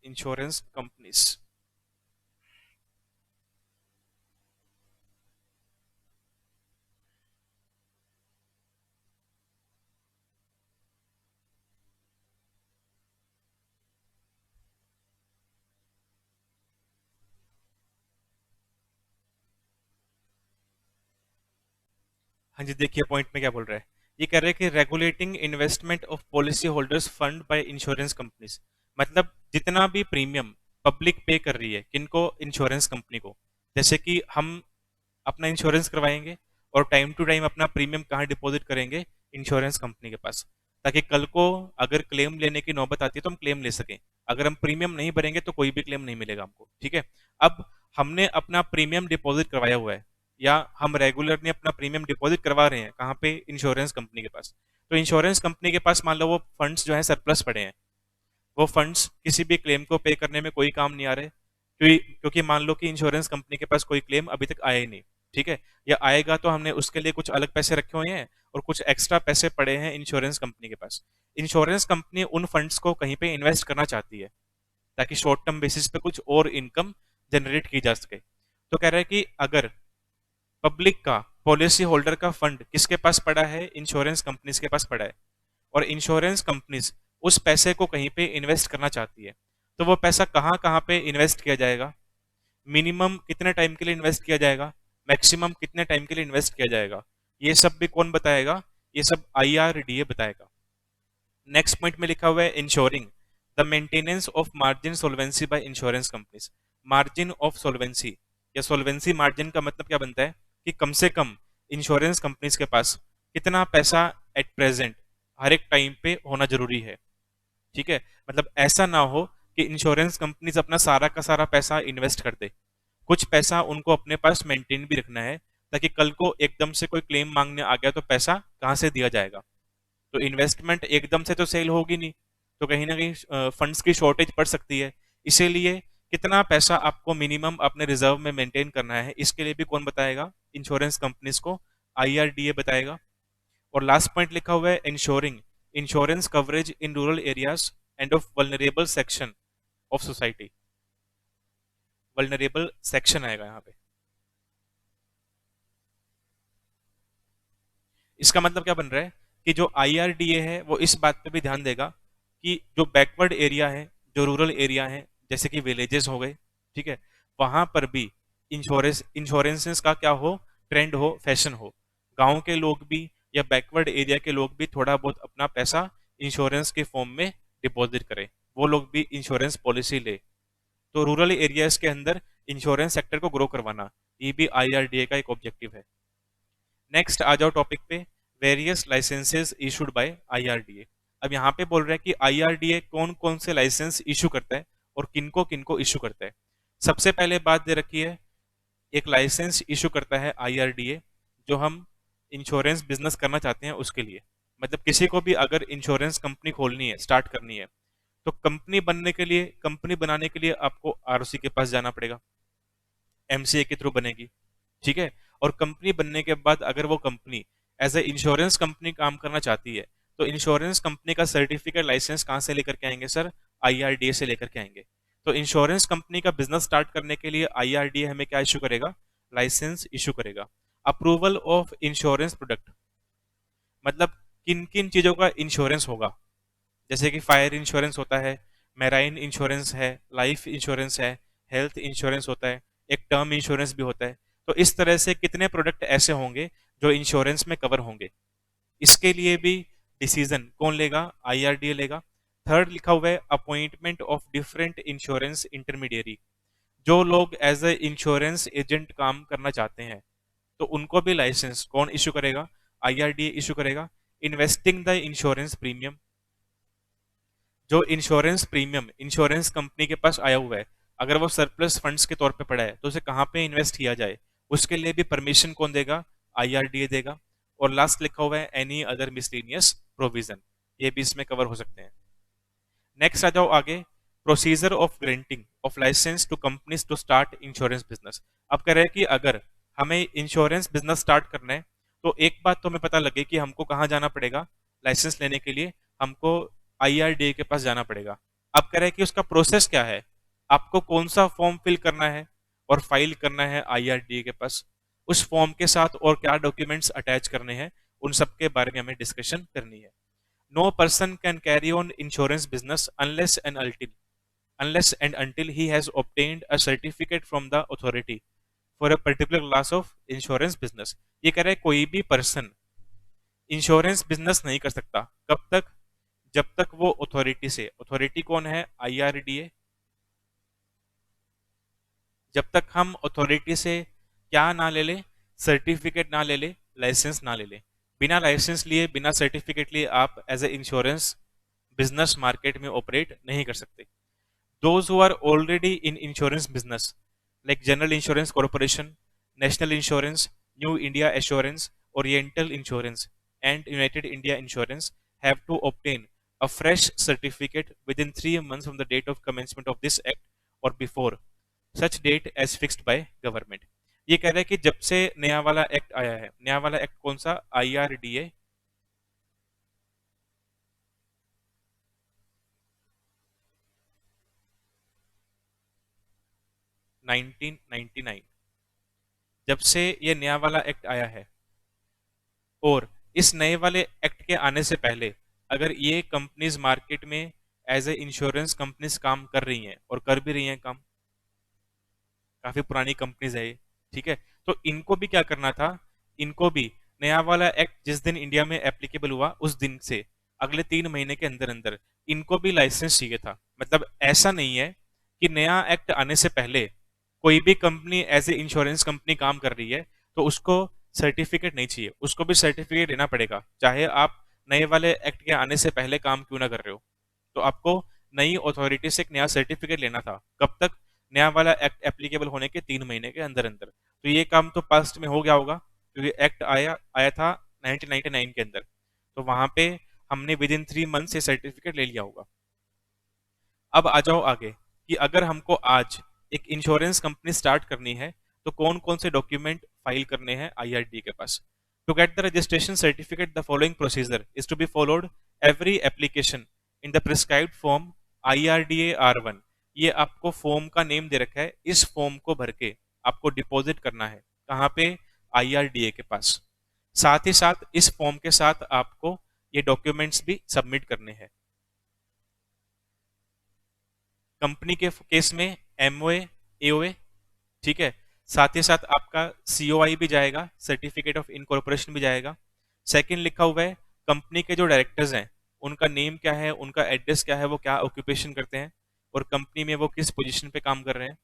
इंश्योरेंस कंपनीज, हाँ जी देखिए पॉइंट में क्या बोल रहा है, ये कह रहे हैं कि regulating investment of policy holders fund by insurance companies, मतलब जितना भी प्रीमियम पब्लिक पे कर रही है किनको, इंश्योरेंस कंपनी को। जैसे कि हम अपना इंश्योरेंस करवाएंगे और टाइम टू टाइम अपना प्रीमियम कहाँ डिपॉजिट करेंगे, इंश्योरेंस कंपनी के पास, ताकि कल को अगर क्लेम लेने की नौबत आती है तो हम क्लेम ले सकें। अगर हम प्रीमियम नहीं भरेंगे तो कोई भी क्लेम नहीं मिलेगा हमको, ठीक है। अब हमने अपना प्रीमियम डिपॉजिट करवाया हुआ है या हम रेगुलरली अपना प्रीमियम डिपॉजिट करवा रहे हैं कहाँ पे, इंश्योरेंस कंपनी के पास। तो इंश्योरेंस कंपनी के पास मान लो वो फंड्स जो है सरप्लस पड़े हैं, वो फंड्स किसी भी क्लेम को पे करने में कोई काम नहीं आ रहे, क्योंकि मान लो कि इंश्योरेंस कंपनी के पास कोई क्लेम अभी तक आया ही नहीं, ठीक है, या आएगा तो हमने उसके लिए कुछ अलग पैसे रखे हुए हैं और कुछ एक्स्ट्रा पैसे पड़े हैं इंश्योरेंस कंपनी के पास। इंश्योरेंस कंपनी उन फंड्स को कहीं पे इन्वेस्ट करना चाहती है ताकि शॉर्ट टर्म बेसिस पे कुछ और इनकम जनरेट की जा सके। तो कह रहा है कि अगर पब्लिक का, पॉलिसी होल्डर का फंड किसके पास पड़ा है, इंश्योरेंस कंपनीज के पास पड़ा है, और इंश्योरेंस कंपनीज उस पैसे को कहीं पे इन्वेस्ट करना चाहती है, तो वो पैसा कहाँ कहाँ पे इन्वेस्ट किया जाएगा, मिनिमम कितने टाइम के लिए इन्वेस्ट किया जाएगा, मैक्सिमम कितने टाइम के लिए इन्वेस्ट किया जाएगा, ये सब भी कौन बताएगा, ये सब आईआरडीए बताएगा। नेक्स्ट पॉइंट में लिखा हुआ है insuring the maintenance of margin solvency by insurance companies. Margin of solvency या सोल्वेंसी मार्जिन का मतलब क्या बनता है कि कम से कम इंश्योरेंस कंपनीज के पास कितना पैसा एट प्रेजेंट हर एक टाइम पे होना जरूरी है, ठीक है। मतलब ऐसा ना हो कि इंश्योरेंस कंपनीज अपना सारा का सारा पैसा इन्वेस्ट कर दे, कुछ पैसा उनको अपने पास मेंटेन भी रखना है ताकि कल को एकदम से कोई क्लेम मांगने आ गया तो पैसा कहाँ से दिया जाएगा। तो इन्वेस्टमेंट एकदम से तो सेल होगी नहीं, तो कहीं ना कहीं फंड्स की शॉर्टेज पड़ सकती है। इसीलिए कितना पैसा आपको मिनिमम अपने रिजर्व में मेंटेन करना है, इसके लिए भी कौन बताएगा, इंश्योरेंस कंपनीज को आईआरडीए बताएगा। और लास्ट पॉइंट लिखा हुआ है ensuring insurance coverage in rural areas end of vulnerable section of society. Vulnerable section आएगा यहाँ पे, इसका मतलब क्या बन रहा है कि जो आईआरडीए है वो इस बात पे भी ध्यान देगा कि जो बैकवर्ड एरिया है, जो रूरल एरिया है, जैसे कि विलेजेस हो गए, ठीक है, वहां पर भी इंश्योरेंसेस का क्या हो, ट्रेंड हो, फैशन हो, गांव के लोग भी या बैकवर्ड एरिया के लोग भी थोड़ा बहुत अपना पैसा इंश्योरेंस के फॉर्म में डिपॉजिट करें, वो लोग भी इंश्योरेंस पॉलिसी ले। तो रूरल एरियाज के अंदर इंश्योरेंस सेक्टर को ग्रो करवाना, ये भी आईआरडीए का एक ऑब्जेक्टिव है। नेक्स्ट आ जाओ टॉपिक पे, various licenses issued by IRDA. अब यहाँ पे बोल रहे हैं कि आईआरडीए कौन कौन से लाइसेंस इशू करता है और किनको किनको इशू करता है। सबसे पहले बात दे रखी है, एक लाइसेंस इशू करता है आईआरडीए जो हम इंश्योरेंस बिजनेस करना चाहते हैं उसके लिए। मतलब किसी को भी अगर इंश्योरेंस कंपनी खोलनी है, स्टार्ट करनी है, तो कंपनी बनाने के लिए आपको आरओसी के पास जाना पड़ेगा, एमसीए के थ्रू बनेगी, ठीक है। और कंपनी बनने के बाद अगर वो company as a insurance company काम करना चाहती है, तो इंश्योरेंस कंपनी का सर्टिफिकेट लाइसेंस कहाँ से लेकर के आएंगे सर? आईआरडीए से लेकर के आएंगे। तो इंश्योरेंस कंपनी का बिजनेस स्टार्ट करने के लिए आईआरडीए हमें क्या इशू करेगा? लाइसेंस इशू करेगा। अप्रूवल ऑफ इंश्योरेंस प्रोडक्ट, मतलब किन किन चीजों का इंश्योरेंस होगा, जैसे कि फायर इंश्योरेंस होता है, मैराइन इंश्योरेंस है, लाइफ इंश्योरेंस है, हेल्थ इंश्योरेंस होता है, एक टर्म इंश्योरेंस भी होता है। तो इस तरह से कितने प्रोडक्ट ऐसे होंगे जो इंश्योरेंस में कवर होंगे, इसके लिए भी डिसीजन कौन लेगा? आईआरडीए लेगा। थर्ड लिखा हुआ है appointment of different insurance intermediary, जो लोग एज ए इंश्योरेंस एजेंट काम करना चाहते हैं, तो उनको भी लाइसेंस कौन इशू करेगा? आईआरडीए इशू करेगा। इन्वेस्टिंग द इंश्योरेंस प्रीमियम, जो इंश्योरेंस प्रीमियम इंश्योरेंस कंपनी के पास आया हुआ है, अगर वो सरप्लस फंड्स के तौर पे पड़ा है तो उसे कहाँ पे इन्वेस्ट किया जाए, उसके लिए भी परमिशन कौन देगा? आईआरडीए देगा। और लास्ट लिखा हुआ है एनी अदर मिसलेनियस प्रोविजन, ये भी इसमें कवर हो सकते हैं। नेक्स्ट आ जाओ आगे, procedure of granting of license to companies to start insurance business. अब कह रहे हैं कि अगर हमें इंश्योरेंस बिजनेस स्टार्ट करना है, तो एक बात तो हमें पता लगे कि हमको कहाँ जाना पड़ेगा लाइसेंस लेने के लिए? हमको आईआरडीए के पास जाना पड़ेगा। अब कह रहे हैं कि उसका प्रोसेस क्या है, आपको कौन सा फॉर्म फिल करना है और फाइल करना है आईआरडीए के पास, उस फॉर्म के साथ और क्या डॉक्यूमेंट्स अटैच करने हैं, उन सब के बारे में हमें डिस्कशन करनी है। No person can carry on insurance business unless and until he has obtained a certificate from the authority for a particular class of insurance business। ये कह रहे हैं कोई भी पर्सन इंश्योरेंस बिजनेस नहीं कर सकता, कब तक? जब तक वो अथॉरिटी से, अथॉरिटी कौन है? आईआरडीए। जब तक हम अथॉरिटी से क्या ना ले ले? सर्टिफिकेट ना ले ले, लाइसेंस ना ले ले। बिना लाइसेंस लिए, बिना सर्टिफिकेट लिए आप as a insurance business market में ऑपरेट नहीं कर सकते। Those who are already in insurance business, like General Insurance Corporation, National Insurance, New India Assurance, Oriental Insurance, and United India Insurance, have to obtain a fresh certificate within 3 months from the date of commencement of this act or before such date as fixed by government। ये कह रहे हैं कि जब से नया वाला act आया है, नया वाला एक्ट कौन सा? आईआरडीए 1999, जब से ये नया वाला एक्ट आया है, और इस नए वाले एक्ट के आने से पहले अगर ये कंपनीज मार्केट में एज ए इंश्योरेंस कंपनीज काम कर रही हैं और कर भी रही हैं काम, काफी पुरानी कंपनीज है ये, ठीक है, तो इनको भी क्या करना था? इनको भी नया वाला एक्ट जिस दिन इंडिया में एप्लीकेबल हुआ उस दिन से अगले 3 महीने के अंदर अंदर इनको भी लाइसेंस चाहिए था। मतलब ऐसा नहीं है कि नया एक्ट आने से पहले कोई भी company as a insurance company काम कर रही है तो उसको सर्टिफिकेट नहीं चाहिए, उसको भी सर्टिफिकेट लेना पड़ेगा, चाहे आप नए वाले एक्ट के आने से पहले काम क्यों ना कर रहे हो। तो आपको नई अथॉरिटी से एक नया सर्टिफिकेट लेना था, कब तक? नया वाला एक्ट एप्लीकेबल होने के 3 महीने के अंदर अंदर। तो ये काम तो पास्ट में हो गया होगा, क्योंकि एक्ट आया आया था 1999 के अंदर, तो वहां पे हमने विद इन 3 मंथ से सर्टिफिकेट ले लिया होगा। अब आ जाओ आगे कि अगर हमको आज एक इंश्योरेंस कंपनी स्टार्ट करनी है तो कौन कौन से डॉक्यूमेंट फाइल करने हैं आईआरडी के पास। To get the registration certificate the following procedure is to be followed every application in the prescribed form IRDA R1। ये आपको फॉर्म का नेम दे रखा है, इस फॉर्म को भर के आपको डिपॉजिट करना है कहाँ पे? IRDA के पास। साथ ही साथ इस फॉर्म के साथ आपको ये डॉक्यूमेंट्स भी सबमिट करने हैं। कंपनी के केस में MOA AOA, ठीक है, साथ ही साथ आपका COI भी जाएगा, सर्टिफिकेट ऑफ इनकॉर्पोरेशन भी जाएगा। सेकंड लिखा हुआ है कंपनी के जो डायरेक्टर्स हैं उनका नेम क्या है, उनका एड्रेस क्या है, वो क्या ऑक्यूपेशन करते हैं और कंपनी में वो किस पोजीशन पे काम कर रहे हैं।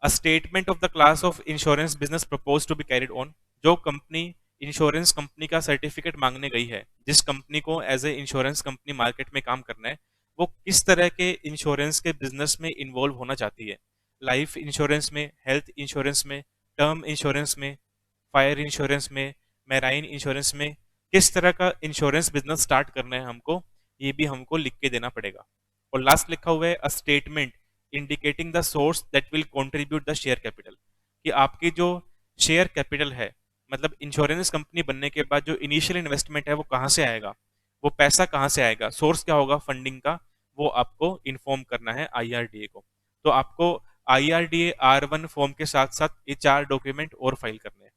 A statement of the class of insurance business propose to be carried on. जो कंपनी इंश्योरेंस कंपनी का सर्टिफिकेट मांगने गई है, जिस कंपनी को as a insurance company market में काम करना है, वो किस तरह के इंश्योरेंस के बिजनेस में इन्वॉल्व होना चाहती है। लाइफ इंश्योरेंस में, हेल्थ इंश्योरेंस में, टर्म इंश्योरेंस में, फायर इंश्योरेंस में, मैराइन इंश्योरेंस में, किस तरह का इंश्योरेंस बिजनेस स्टार्ट करना है हमको, ये भी हमको लिख के देना पड़ेगा। और लास्ट लिखा हुआ है a statement indicating the source that will contribute the share capital, कि आपकी जो शेयर कैपिटल है, मतलब इंश्योरेंस कंपनी बनने के बाद जो इनिशियल इन्वेस्टमेंट है वो कहाँ से आएगा, वो पैसा कहाँ से आएगा, सोर्स क्या होगा फंडिंग का, वो आपको इन्फॉर्म करना है आईआरडीए को। तो आपको आईआरडीए R1 फॉर्म के साथ साथ ये 4 डॉक्यूमेंट और फाइल करने हैं।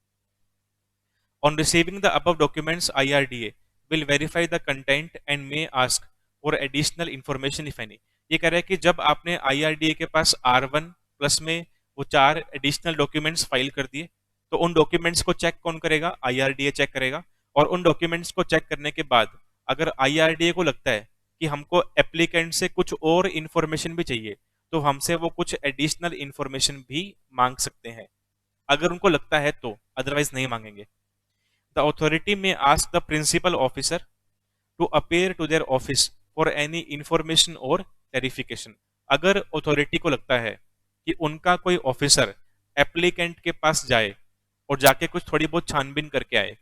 On receiving the above documents, IRDA will verify the content and may ask for additional information if any। ये कह रहा है कि जब आपने IRDA के पास R1 प्लस में वो 4 एडिशनल डॉक्यूमेंट्स फाइल कर दिए, तो उन डॉक्यूमेंट्स को चेक कौन करेगा, IRDA चेक करेगा। और उन डॉक्यूमेंट्स को चेक करने के बाद अगर IRDA को लगता है कि हमको एप्लीकेंट से कुछ और इन्फॉर्मेशन भी चाहिए, तो हमसे वो कुछ एडिशनल इन्फॉर्मेशन भी मांग सकते हैं, अगर उनको लगता है तो, अदरवाइज नहीं मांगेंगे। The authority may ask the principal officer to appear to their office for any information or clarification। अगर अथॉरिटी को लगता है कि उनका कोई ऑफिसर एप्लीकेंट के पास जाए और जाके कुछ थोड़ी बहुत छानबीन करके आए,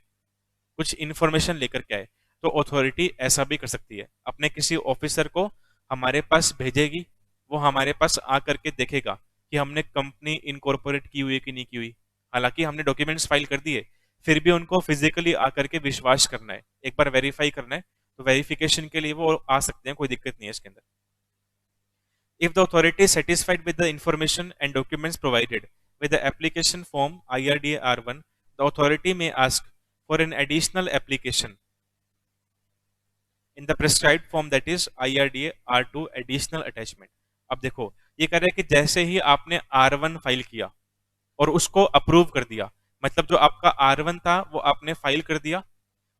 कुछ इन्फॉर्मेशन लेकर के आए, तो अथॉरिटी ऐसा भी कर सकती है, अपने किसी ऑफिसर को हमारे पास भेजेगी, वो हमारे पास आकर के देखेगा कि हमने कंपनी इनकॉर्पोरेट की हुई है कि नहीं की हुई। हालांकि हमने डॉक्यूमेंट्स फाइल कर दिए, फिर भी उनको फिजिकली आकर के विश्वास करना है, एक बार वेरीफाई करना है, तो वेरिफिकेशन के लिए वो आ सकते हैं, कोई दिक्कत नहीं है इसके अंदर। If the authority is satisfied with the information and documents provided with the application form IRDA R1, the authority may ask for an additional application in the prescribed form, that is IRDA R2 additional attachment। अब देखो ये कह रहे हैं कि जैसे ही आपने R1 file किया और उसको अप्रूव कर दिया, मतलब जो आपका R1 था वो आपने फाइल कर दिया,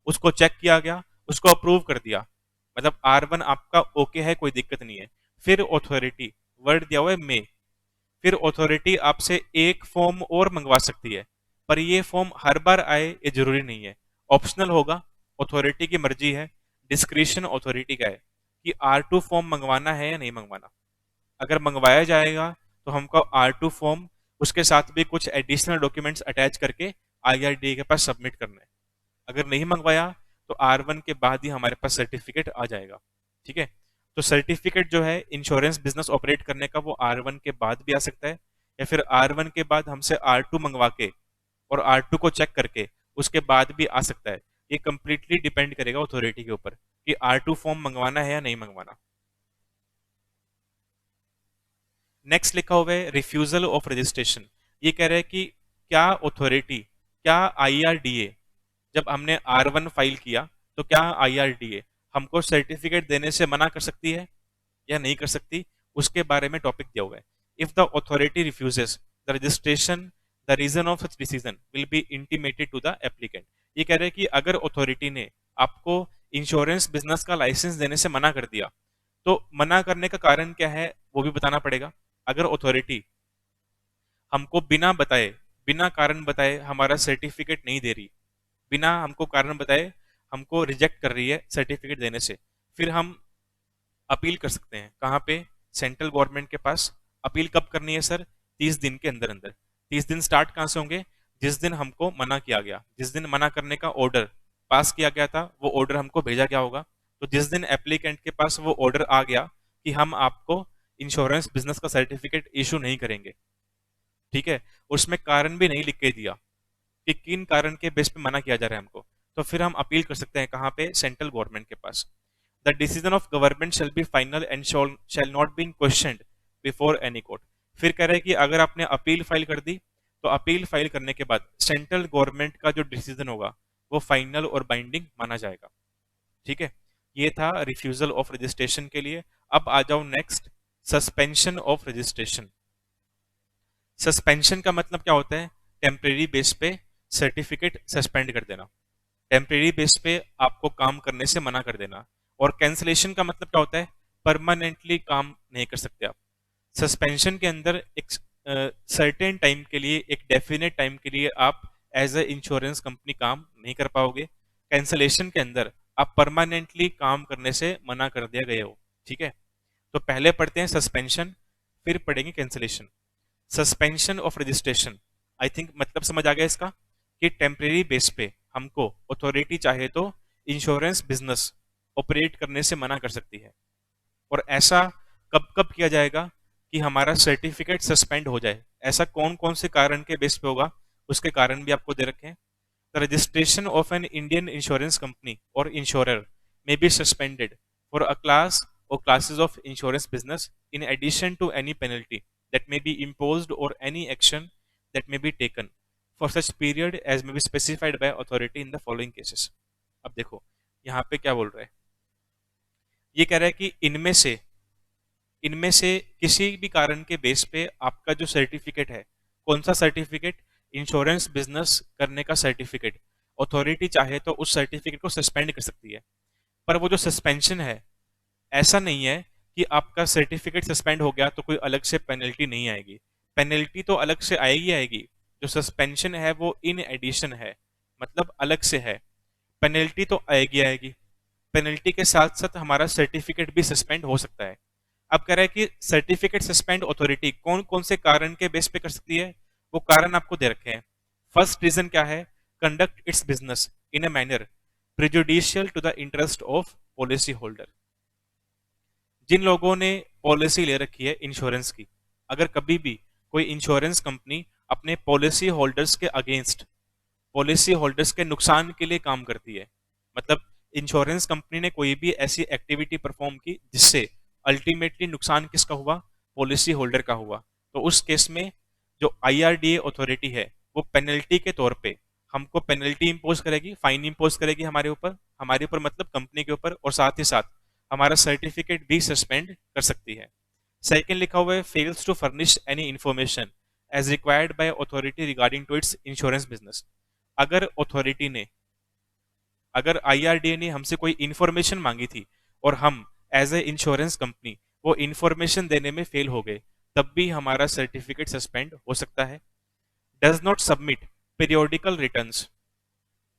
उसको चेक किया गया, उसको अप्रूव कर दिया, मतलब R1 आपका ओके है, कोई दिक्कत नहीं है। फिर अथॉरिटी, वर्ड दिया हुआ है मे, फिर अथॉरिटी आपसे एक फॉर्म और मंगवा सकती है, पर ये फॉर्म हर बार आए ये जरूरी नहीं है, ऑप्शनल होगा, अथॉरिटी की मर्जी है, डिस्क्रिशन अथॉरिटी का है कि R2 फॉर्म मंगवाना है या नहीं मंगवाना। अगर मंगवाया जाएगा तो हमको R2 फॉर्म उसके साथ भी कुछ एडिशनल डॉक्यूमेंट्स अटैच करके IRDA के पास सबमिट करना है। अगर नहीं मंगवाया तो R1 के बाद ही हमारे पास सर्टिफिकेट आ जाएगा। ठीक है, तो सर्टिफिकेट जो है इंश्योरेंस बिजनेस ऑपरेट करने का वो R1 के बाद भी आ सकता है, या फिर R1 के बाद हमसे R2 मंगवा के और R2 को चेक करके उसके बाद भी आ सकता है। ये कंप्लीटली डिपेंड करेगा अथॉरिटी के ऊपर कि R2 फॉर्म मंगवाना है या नहीं मंगवाना। नेक्स्ट लिखा हुआ है रिफ्यूजल ऑफ रजिस्ट्रेशन। ये कह रहे हैं कि क्या अथॉरिटी, क्या IRDA, जब हमने R1 फाइल किया तो क्या IRDA हमको सर्टिफिकेट देने से मना कर सकती है या नहीं कर सकती, उसके बारे में टॉपिक दिया हुआ है। If the authority refuses the registration, the reason of such decision will be intimated to the applicant. ये कह रहे हैं कि अगर अथॉरिटी ने आपको इंश्योरेंस बिजनेस का लाइसेंस देने से मना कर दिया, तो मना करने का कारण क्या है वो भी बताना पड़ेगा। अगर अथॉरिटी हमको बिना बताए, बिना कारण बताए हमारा सर्टिफिकेट नहीं दे रही, बिना हमको कारण बताए हमको रिजेक्ट कर रही है सर्टिफिकेट देने से, फिर हम अपील कर सकते हैं। कहाँ पे, सेंट्रल गवर्नमेंट के पास। अपील कब करनी है सर, 30 दिन के अंदर अंदर। 30 दिन स्टार्ट कहाँ से होंगे, जिस दिन हमको मना किया गया, जिस दिन मना करने का ऑर्डर पास किया गया था वो ऑर्डर हमको भेजा गया होगा। तो जिस दिन एप्लीकेंट के पास वो ऑर्डर आ गया कि हम आपको इंश्योरेंस बिजनेस का सर्टिफिकेट इशू नहीं करेंगे, ठीक है, उसमें कारण भी नहीं लिख के दिया कि किन कारण के बेस पे मना किया जा रहा है हमको, तो फिर हम अपील कर सकते हैं कहाँ पे, सेंट्रल गवर्नमेंट के पास। The decision of government shall be final and shall not be questioned before any court. फिर कह रहे हैं कि अगर आपने अपील फाइल कर दी तो अपील फाइल करने के बाद सेंट्रल गवर्नमेंट का जो डिसीजन होगा वो फाइनल और बाइंडिंग माना जाएगा। ठीक है, ये था रिफ्यूजल ऑफ रजिस्ट्रेशन के लिए। अब आ जाओ next, suspension of registration. Suspension का मतलब क्या होता है, टेम्परेरी बेस पे सर्टिफिकेट सस्पेंड कर देना, टेम्परेरी बेस पे आपको काम करने से मना कर देना। और कैंसलेशन का मतलब क्या होता है, परमानेंटली काम नहीं कर सकते आप। सस्पेंशन के अंदर एक सर्टेन टाइम के लिए, एक डेफिनेट टाइम के लिए आप एज ए इंश्योरेंस कंपनी काम नहीं कर पाओगे। कैंसलेशन के अंदर आप परमानेंटली काम करने से मना कर दिया गए हो। ठीक है, तो पहले पढ़ते हैं सस्पेंशन, फिर पढ़ेंगे cancellation. Suspension of registration, I think मतलब समझ आ गया इसका, कि टेम्परेरी बेस पे हमको अथॉरिटी चाहे तो इंश्योरेंस बिजनेस ऑपरेट करने से मना कर सकती है। और ऐसा कब कब किया जाएगा कि हमारा सर्टिफिकेट सस्पेंड हो जाए, ऐसा कौन कौन से कारण के बेस पे होगा, उसके कारण भी आपको दे रखे हैं। The registration of an Indian insurance company और insurer may be suspended for a class or classes of insurance business in addition to any penalty that may be imposed or any action that may be taken for such period as may be specified by authority in the following cases। अब देखो यहाँ पे क्या बोल रहा है, ये कह रहा है कि इनमें से किसी भी कारण के बेस पे आपका जो सर्टिफिकेट है, कौन सा सर्टिफिकेट, इंश्योरेंस बिजनेस करने का सर्टिफिकेट, अथॉरिटी चाहे तो उस सर्टिफिकेट को सस्पेंड कर सकती है। पर वो जो सस्पेंशन है, ऐसा नहीं है कि आपका सर्टिफिकेट सस्पेंड हो गया तो कोई अलग से पेनल्टी नहीं आएगी। पेनल्टी तो अलग से आएगी। जो सस्पेंशन है वो इन एडिशन है, मतलब अलग से है। पेनल्टी तो आएगी। पेनल्टी के साथ साथ हमारा सर्टिफिकेट भी सस्पेंड हो सकता है। अब कह रहा है कि सर्टिफिकेट सस्पेंड अथॉरिटी कौन कौन से कारण के बेस पे कर सकती है, वो कारण आपको दे रखे हैं। फर्स्ट रीजन क्या है, conduct its business in a manner prejudicial to the interest of policy holder. जिन लोगों ने पॉलिसी ले रखी है इंश्योरेंस की, अगर कभी भी कोई इंश्योरेंस कंपनी अपने पॉलिसी होल्डर्स के अगेंस्ट, पॉलिसी होल्डर्स के नुकसान के लिए काम करती है, मतलब इंश्योरेंस कंपनी ने कोई भी ऐसी एक्टिविटी परफॉर्म की जिससे अल्टीमेटली नुकसान किसका हुआ, पॉलिसी होल्डर का हुआ, तो उस केस में जो IRDA अथॉरिटी है वो पेनल्टी के तौर पे हमको पेनल्टी इंपोज करेगी, फाइन इंपोज करेगी हमारे ऊपर मतलब कंपनी के ऊपर, और साथ ही साथ हमारा सर्टिफिकेट भी सस्पेंड कर सकती है। सेकंड लिखा हुआ है fails to furnish any information as required by authority regarding to its insurance business. अगर अथॉरिटी ने, अगर IRDA ने हमसे कोई इंफॉर्मेशन मांगी थी और हम एज ए इंश्योरेंस कंपनी वो इंफॉर्मेशन देने में फेल हो गए, तब भी हमारा सर्टिफिकेट सस्पेंड हो सकता है। Does not submit periodical returns.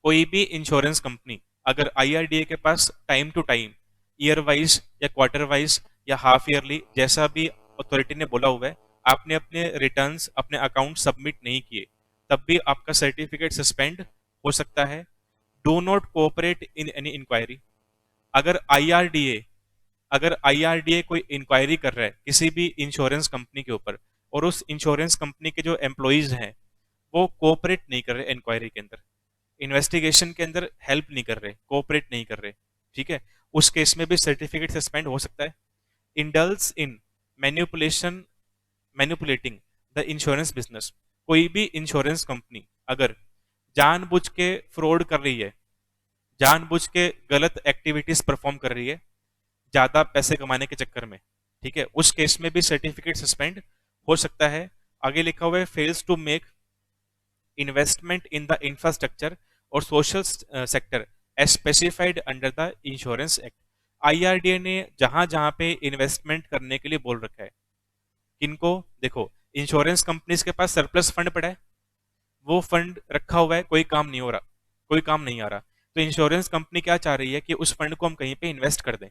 कोई भी इंश्योरेंस कंपनी अगर IRDA के पास time to time, year wise या क्वार्टर वाइज या हाफ ईयरली, जैसा भी अथॉरिटी ने बोला हुआ है, आपने अपने रिटर्न्स, अपने अकाउंट सबमिट नहीं किए, तब भी आपका सर्टिफिकेट सस्पेंड हो सकता है। Do not cooperate in any inquiry. अगर IRDA कोई इंक्वायरी कर रहा है किसी भी इंश्योरेंस कंपनी के ऊपर और उस इंश्योरेंस कंपनी के जो एम्प्लॉइज हैं वो कोऑपरेट नहीं कर रहे, इंक्वायरी के अंदर, इन्वेस्टिगेशन के अंदर हेल्प नहीं कर रहे, कोऑपरेट नहीं कर रहे, ठीक है, उस केस में भी सर्टिफिकेट सस्पेंड हो सकता है। इंडल्स इन मैनिपुलेटिंग द इंश्योरेंस बिजनेस। कोई भी इंश्योरेंस कंपनी अगर जानबूझ के फ्रॉड कर रही है, जानबूझ के गलत एक्टिविटीज परफॉर्म कर रही है ज्यादा पैसे कमाने के चक्कर में, ठीक है, उस केस में भी सर्टिफिकेट सस्पेंड हो सकता है। आगे लिखा हुआ है fails to make investment in the infrastructure और social sector as specified under the insurance act. IRDA ने जहां जहां पे इन्वेस्टमेंट करने के लिए बोल रखा है, किनको, देखो इंश्योरेंस कंपनीज के पास सरप्लस फंड पड़ा है, वो फंड रखा हुआ है, कोई काम नहीं हो रहा, कोई काम नहीं आ रहा, तो इंश्योरेंस कंपनी क्या चाह रही है कि उस फंड को हम कहीं पे इन्वेस्ट कर दें।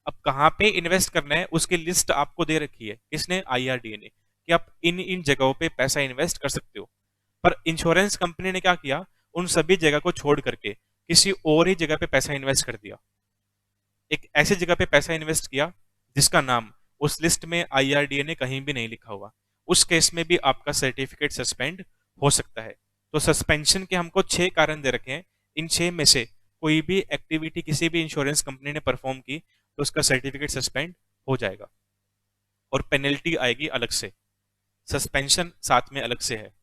अब कहाँ पे इन्वेस्ट करना है उसकी लिस्ट आपको दे रखी है, किसने, IRDA ने, कि आप इन इन जगहों पे पैसा इन्वेस्ट कर सकते हो। पर इंश्योरेंस कंपनी ने क्या किया, उन सभी जगह को छोड़ करके किसी और ही जगह पे पैसा इन्वेस्ट कर दिया, एक ऐसी जगह पे पैसा इन्वेस्ट किया जिसका नाम उस लिस्ट में IRDA ने कहीं भी नहीं लिखा हुआ। उस केस में भी आपका सर्टिफिकेट सस्पेंड हो सकता है। तो सस्पेंशन के हमको 6 कारण दे रखे हैं, इन 6 में से कोई भी एक्टिविटी किसी भी इंश्योरेंस कंपनी ने परफॉर्म की तो उसका सर्टिफिकेट सस्पेंड हो जाएगा और पेनल्टी आएगी अलग से, सस्पेंशन साथ में अलग से है।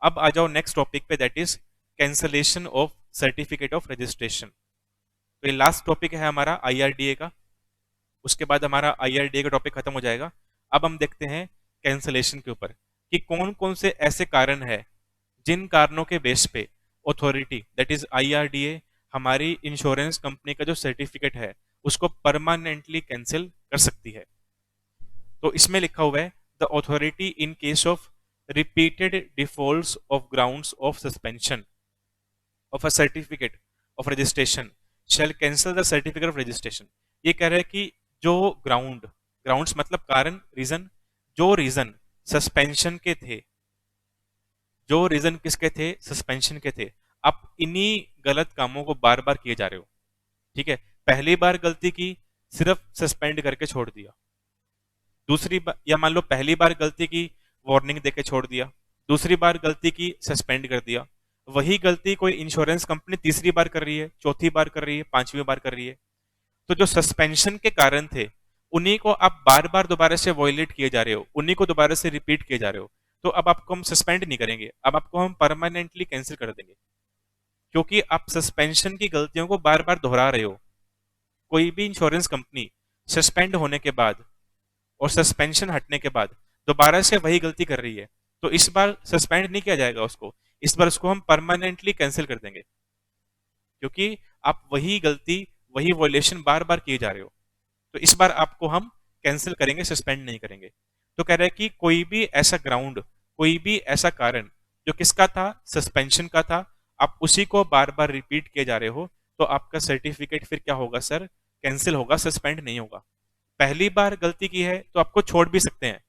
अब आ जाओ नेक्स्ट टॉपिक पे, that is cancellation of certificate of registration. तो ये लास्ट टॉपिक है हमारा IRDA का, उसके बाद हमारा IRDA का टॉपिक खत्म हो जाएगा। अब हम देखते हैं कैंसलेशन के ऊपर कि कौन कौन से ऐसे कारण है जिन कारणों के बेस पे अथॉरिटी दैट इज IRDA हमारी इंश्योरेंस कंपनी का जो सर्टिफिकेट है उसको परमानेंटली कैंसिल कर सकती है। तो इसमें लिखा हुआ है the authority in case of repeated defaults of grounds of suspension of a certificate of registration shall cancel the certificate of registration. ये कह रहे हैं कि जो ग्राउंड्स मतलब कारण, रीजन, जो रीजन सस्पेंशन के थे, जो रीजन किसके थे, सस्पेंशन के थे, आप इन्हीं गलत कामों को बार बार किए जा रहे हो, ठीक है, पहली बार गलती की, सिर्फ सस्पेंड करके छोड़ दिया। दूसरी बार, या मान लो पहली बार गलती की, वार्निंग देके छोड़ दिया। दूसरी बार गलती की, सस्पेंड कर दिया। वही गलती कोई इंश्योरेंस कंपनी तीसरी बार कर रही है, चौथी बार कर रही है, पांचवी बार कर रही है, तो जो सस्पेंशन के कारण थे उन्हीं को आप बार बार दोबारा से वॉयलेट किए जा रहे हो, उन्हीं को दोबारा से रिपीट किए जा रहे हो। तो अब आपको हम सस्पेंड नहीं करेंगे, अब आपको हम परमानेंटली कैंसिल कर देंगे, क्योंकि आप सस्पेंशन की गलतियों को बार बार दोहरा रहे हो। कोई भी इंश्योरेंस कंपनी सस्पेंड होने के बाद और सस्पेंशन हटने के बाद दोबारा से वही गलती कर रही है, तो इस बार सस्पेंड नहीं किया जाएगा उसको, इस बार उसको हम परमानेंटली कैंसिल कर देंगे, क्योंकि आप वही गलती, वही वॉयलेशन बार बार किए जा रहे हो। तो इस बार आपको हम कैंसिल करेंगे, सस्पेंड नहीं करेंगे। तो कह रहे हैं कि कोई भी ऐसा ग्राउंड, कोई भी ऐसा कारण जो किसका था, सस्पेंशन का था, आप उसी को बार बार रिपीट किए जा रहे हो, तो आपका सर्टिफिकेट फिर क्या होगा सर, कैंसिल होगा, सस्पेंड नहीं होगा। पहली बार गलती की है तो आपको छोड़ भी सकते हैं,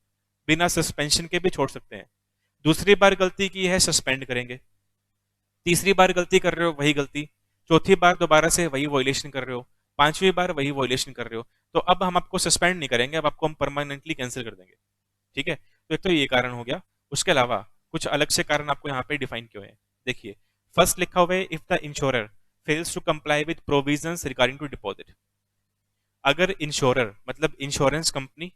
बिना सस्पेंशन के भी छोड़ सकते हैं। दूसरी बार गलती की है, सस्पेंड करेंगे। तीसरी बार गलती कर रहे हो, वही गलती। चौथी बार दोबारा से वही वॉयलेशन कर रहे हो, पांचवी बार वही वॉयलेशन कर रहे हो, तो अब हम आपको सस्पेंड नहीं करेंगे, अब आपको हम परमानेंटली कैंसिल कर देंगे। ठीक है, तो एक तो ये कारण हो गया। उसके अलावा कुछ अलग से कारण आपको यहाँ पे डिफाइन किए हैं। देखिए, फर्स्ट लिखा हुआ है, if the insurer fails to comply with provisions regarding to deposit. अगर इंश्योरर मतलब इंश्योरेंस कंपनी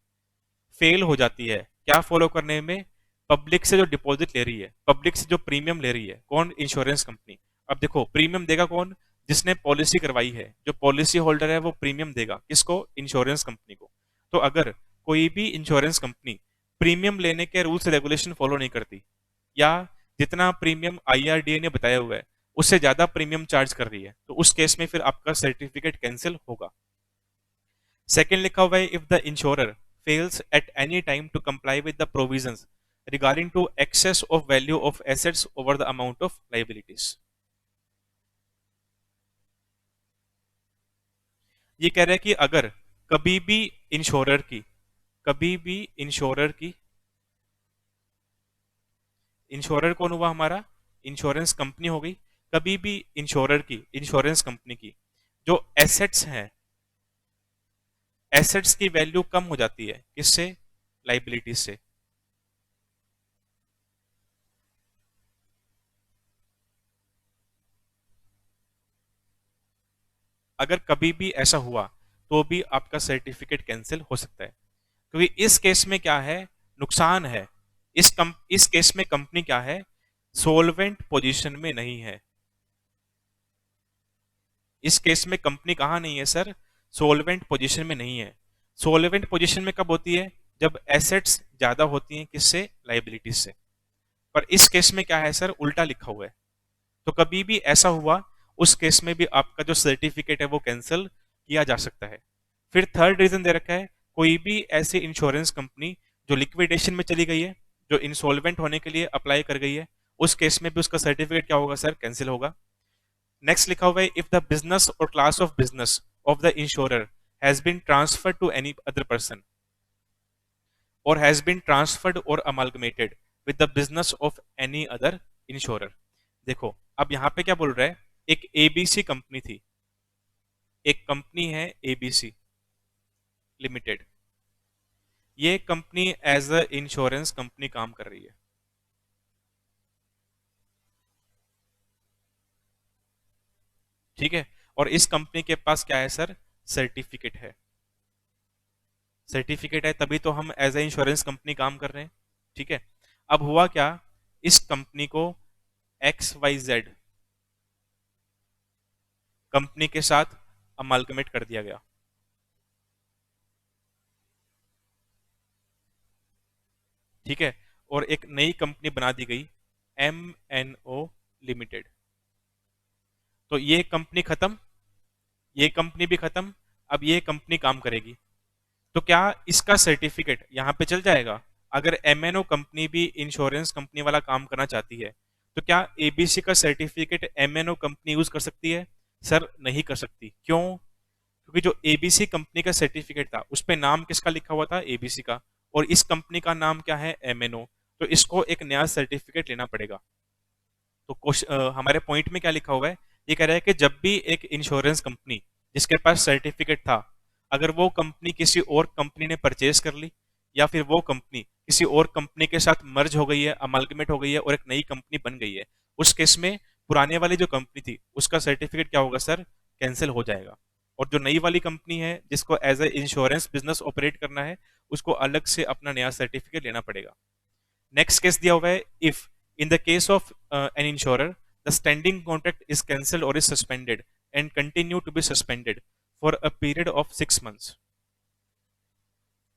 फेल हो जाती है क्या फॉलो करने में, पब्लिक से जो डिपॉजिट ले रही है, पब्लिक से जो प्रीमियम ले रही है, कौन, इंश्योरेंस कंपनी। अब देखो, प्रीमियम देगा कौन, जिसने पॉलिसी करवाई है, जो पॉलिसी होल्डर है वो प्रीमियम देगा किसको, इंश्योरेंस कंपनी को। तो अगर कोई भी इंश्योरेंस कंपनी प्रीमियम लेने के रूल्स रेगुलेशन फॉलो नहीं करती, या जितना प्रीमियम आईआरडीए ने बताया हुआ है उससे ज्यादा प्रीमियम चार्ज कर रही है, तो उस केस में फिर आपका सर्टिफिकेट कैंसिल होगा। सेकेंड लिखा हुआ है, if the insurer fails at any time to comply with the provisions regarding to excess of value of assets over the amount of liabilities। ये कह रहा है कि अगर कभी भी इंश्योरर की, कभी भी इंश्योरर की, इंश्योरर कौन हुआ हमारा, इंश्योरेंस कंपनी हो गई, कभी भी इंश्योरर की, इंश्योरेंस कंपनी की जो एसेट्स हैं, एसेट्स की वैल्यू कम हो जाती है, किससे, लाइबिलिटीज से। अगर कभी भी ऐसा हुआ तो भी आपका सर्टिफिकेट कैंसिल हो सकता है, क्योंकि इस केस में क्या है, नुकसान है। इस केस में कंपनी क्या है, सोलवेंट पोजीशन में नहीं है। इस केस में कंपनी कहां नहीं है सर, सोलवेंट पोजीशन में नहीं है। सोलवेंट पोजीशन में कब होती है, जब एसेट्स ज्यादा होती हैं, किससे, लाइबिलिटीज से। पर इस केस में क्या है सर, उल्टा लिखा हुआ है। तो कभी भी ऐसा हुआ, उस केस में भी आपका जो सर्टिफिकेट है वो कैंसिल किया जा सकता है। फिर थर्ड रीजन दे रखा है, कोई भी ऐसी इंश्योरेंस कंपनी जो लिक्विडेशन में चली गई है, जो इंसॉल्वेंट होने के लिए अप्लाई कर गई है, उस केस में भी उसका सर्टिफिकेट क्या होगा सर, कैंसिल होगा। नेक्स्ट लिखा हुआ है, इफ द बिजनेस और class of business of the insurer has been transferred to any other person और हैज बीन ट्रांसफर्ड और amalgamated with the business of any other insurer. देखो, अब यहां पे क्या बोल रहा है, एक एबीसी कंपनी थी, एक कंपनी है एबीसी लिमिटेड, ये company as a insurance company काम कर रही है। ठीक है, और इस कंपनी के पास क्या है सर, सर्टिफिकेट है। सर्टिफिकेट है तभी तो हम एज ए इंश्योरेंस कंपनी काम कर रहे हैं। ठीक है, अब हुआ क्या, इस कंपनी को XYZ कंपनी के साथ अमालगमेट कर दिया गया। ठीक है, और एक नई कंपनी बना दी गई, MNO लिमिटेड। तो ये कंपनी खत्म, ये कंपनी भी खत्म, अब ये कंपनी काम करेगी। तो क्या इसका सर्टिफिकेट यहाँ पे चल जाएगा, अगर MNO कंपनी भी इंश्योरेंस कंपनी वाला काम करना चाहती है, तो क्या एबीसी का सर्टिफिकेट MNO कंपनी यूज कर सकती है, सर नहीं कर सकती। क्यों, क्योंकि जो एबीसी कंपनी का सर्टिफिकेट था उस पे नाम किसका लिखा हुआ था, एबीसी का, और इस कंपनी का नाम क्या है, MNO। तो इसको एक नया सर्टिफिकेट लेना पड़ेगा। तो हमारे पॉइंट में क्या लिखा हुआ है, ये कह रहा है कि जब भी एक इंश्योरेंस कंपनी जिसके पास सर्टिफिकेट था, अगर वो कंपनी किसी और कंपनी ने परचेज कर ली या फिर वो कंपनी किसी और कंपनी के साथ मर्ज हो गई है, अमालगमेट हो गई है और एक नई कंपनी बन गई है, उस केस में पुराने वाली जो कंपनी थी उसका सर्टिफिकेट क्या होगा सर, कैंसिल हो जाएगा। और जो नई वाली कंपनी है जिसको as a insurance business operate करना है, उसको अलग से अपना नया सर्टिफिकेट लेना पड़ेगा। नेक्स्ट केस दिया हुआ है, if in the case of an insurer the standing contract is cancelled और is suspended and continue to be suspended for a period of 6 months.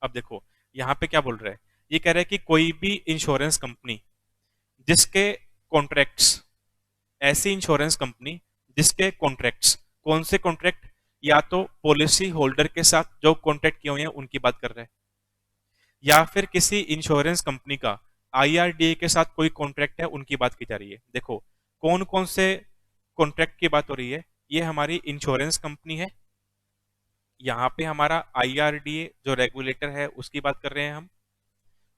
अब देखो यहाँ पे क्या बोल रहा है, ये कह रहा है कि कोई भी इंश्योरेंस कंपनी जिसके कॉन्ट्रैक्ट्स, ऐसी इंश्योरेंस कंपनी जिसके कॉन्ट्रैक्ट्स, कौन से कॉन्ट्रैक्ट, या तो पॉलिसी होल्डर के साथ जो कॉन्ट्रैक्ट किए हुए हैं उनकी बात कर रहा है, या फिर किसी इंश्योरेंस कंपनी का आईआरडीए के साथ कोई कॉन्ट्रैक्ट है उनकी बात की जा रही है। देखो कौन कौन से कॉन्ट्रैक्ट की बात हो रही है, ये हमारी इंश्योरेंस कंपनी है, यहाँ पे हमारा आईआरडीए जो रेगुलेटर है उसकी बात कर रहे हैं हम,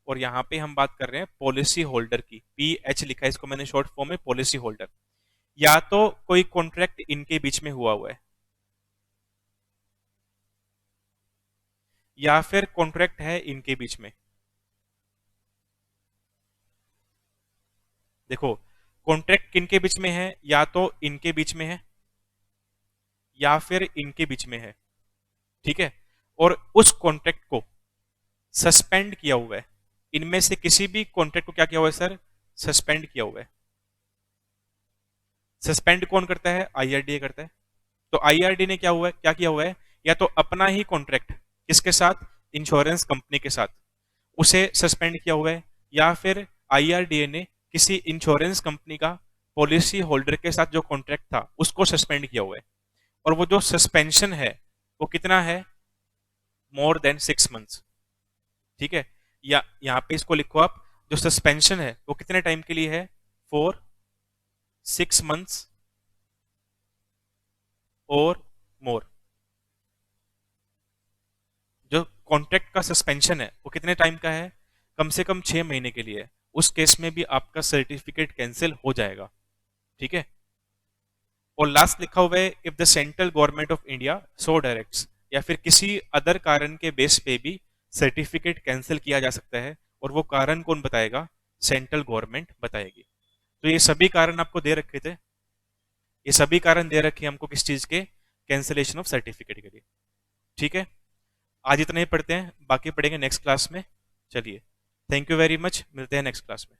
और यहाँ पे हम बात कर रहे हैं पॉलिसी होल्डर की, पीएच लिखा है इसको मैंने शॉर्ट फॉर्म में, पॉलिसी होल्डर। या तो कोई कॉन्ट्रैक्ट इनके बीच में हुआ है, या फिर कॉन्ट्रैक्ट है इनके बीच में। देखो कॉन्ट्रैक्ट किनके बीच में है, या तो इनके बीच में है या फिर इनके बीच में है, ठीक है। और उस कॉन्ट्रैक्ट को सस्पेंड किया हुआ है, इनमें से किसी भी कॉन्ट्रैक्ट को क्या किया हुआ है सर, सस्पेंड किया हुआ है। सस्पेंड कौन करता है, आईआरडीए करता है। तो आईआरडी ने क्या हुआ है, क्या किया हुआ है, या तो अपना ही कॉन्ट्रैक्ट किसके साथ, इंश्योरेंस कंपनी के साथ, उसे सस्पेंड किया हुआ है, या फिर आईआरडीए ने किसी इंश्योरेंस कंपनी का पॉलिसी होल्डर के साथ जो कॉन्ट्रैक्ट था उसको सस्पेंड किया हुआ है। और वो जो सस्पेंशन है वो कितना है, मोर देन 6 मंथ्स, ठीक है। या यहाँ पे इसको लिखो आप, जो सस्पेंशन है वो कितने टाइम के लिए है, फॉर 6 मंथ्स और मोर। जो कॉन्ट्रैक्ट का सस्पेंशन है वो कितने टाइम का है, कम से कम 6 महीने के लिए है। उस केस में भी आपका सर्टिफिकेट कैंसिल हो जाएगा, ठीक है। और लास्ट लिखा हुआ है, if the central government of India so directs, या फिर किसी अदर कारण के बेस पे भी सर्टिफिकेट कैंसिल किया जा सकता है, और वो कारण कौन बताएगा, सेंट्रल गवर्नमेंट बताएगी। तो ये सभी कारण आपको दे रखे थे, ये सभी कारण दे रखे हमको किस चीज के, कैंसिलेशन ऑफ सर्टिफिकेट के लिए, ठीक है। आज इतना ही पढ़ते हैं, बाकी पढ़ेंगे नेक्स्ट क्लास में। चलिए, थैंक यू वेरी मच, मिलते हैं नेक्स्ट क्लास में।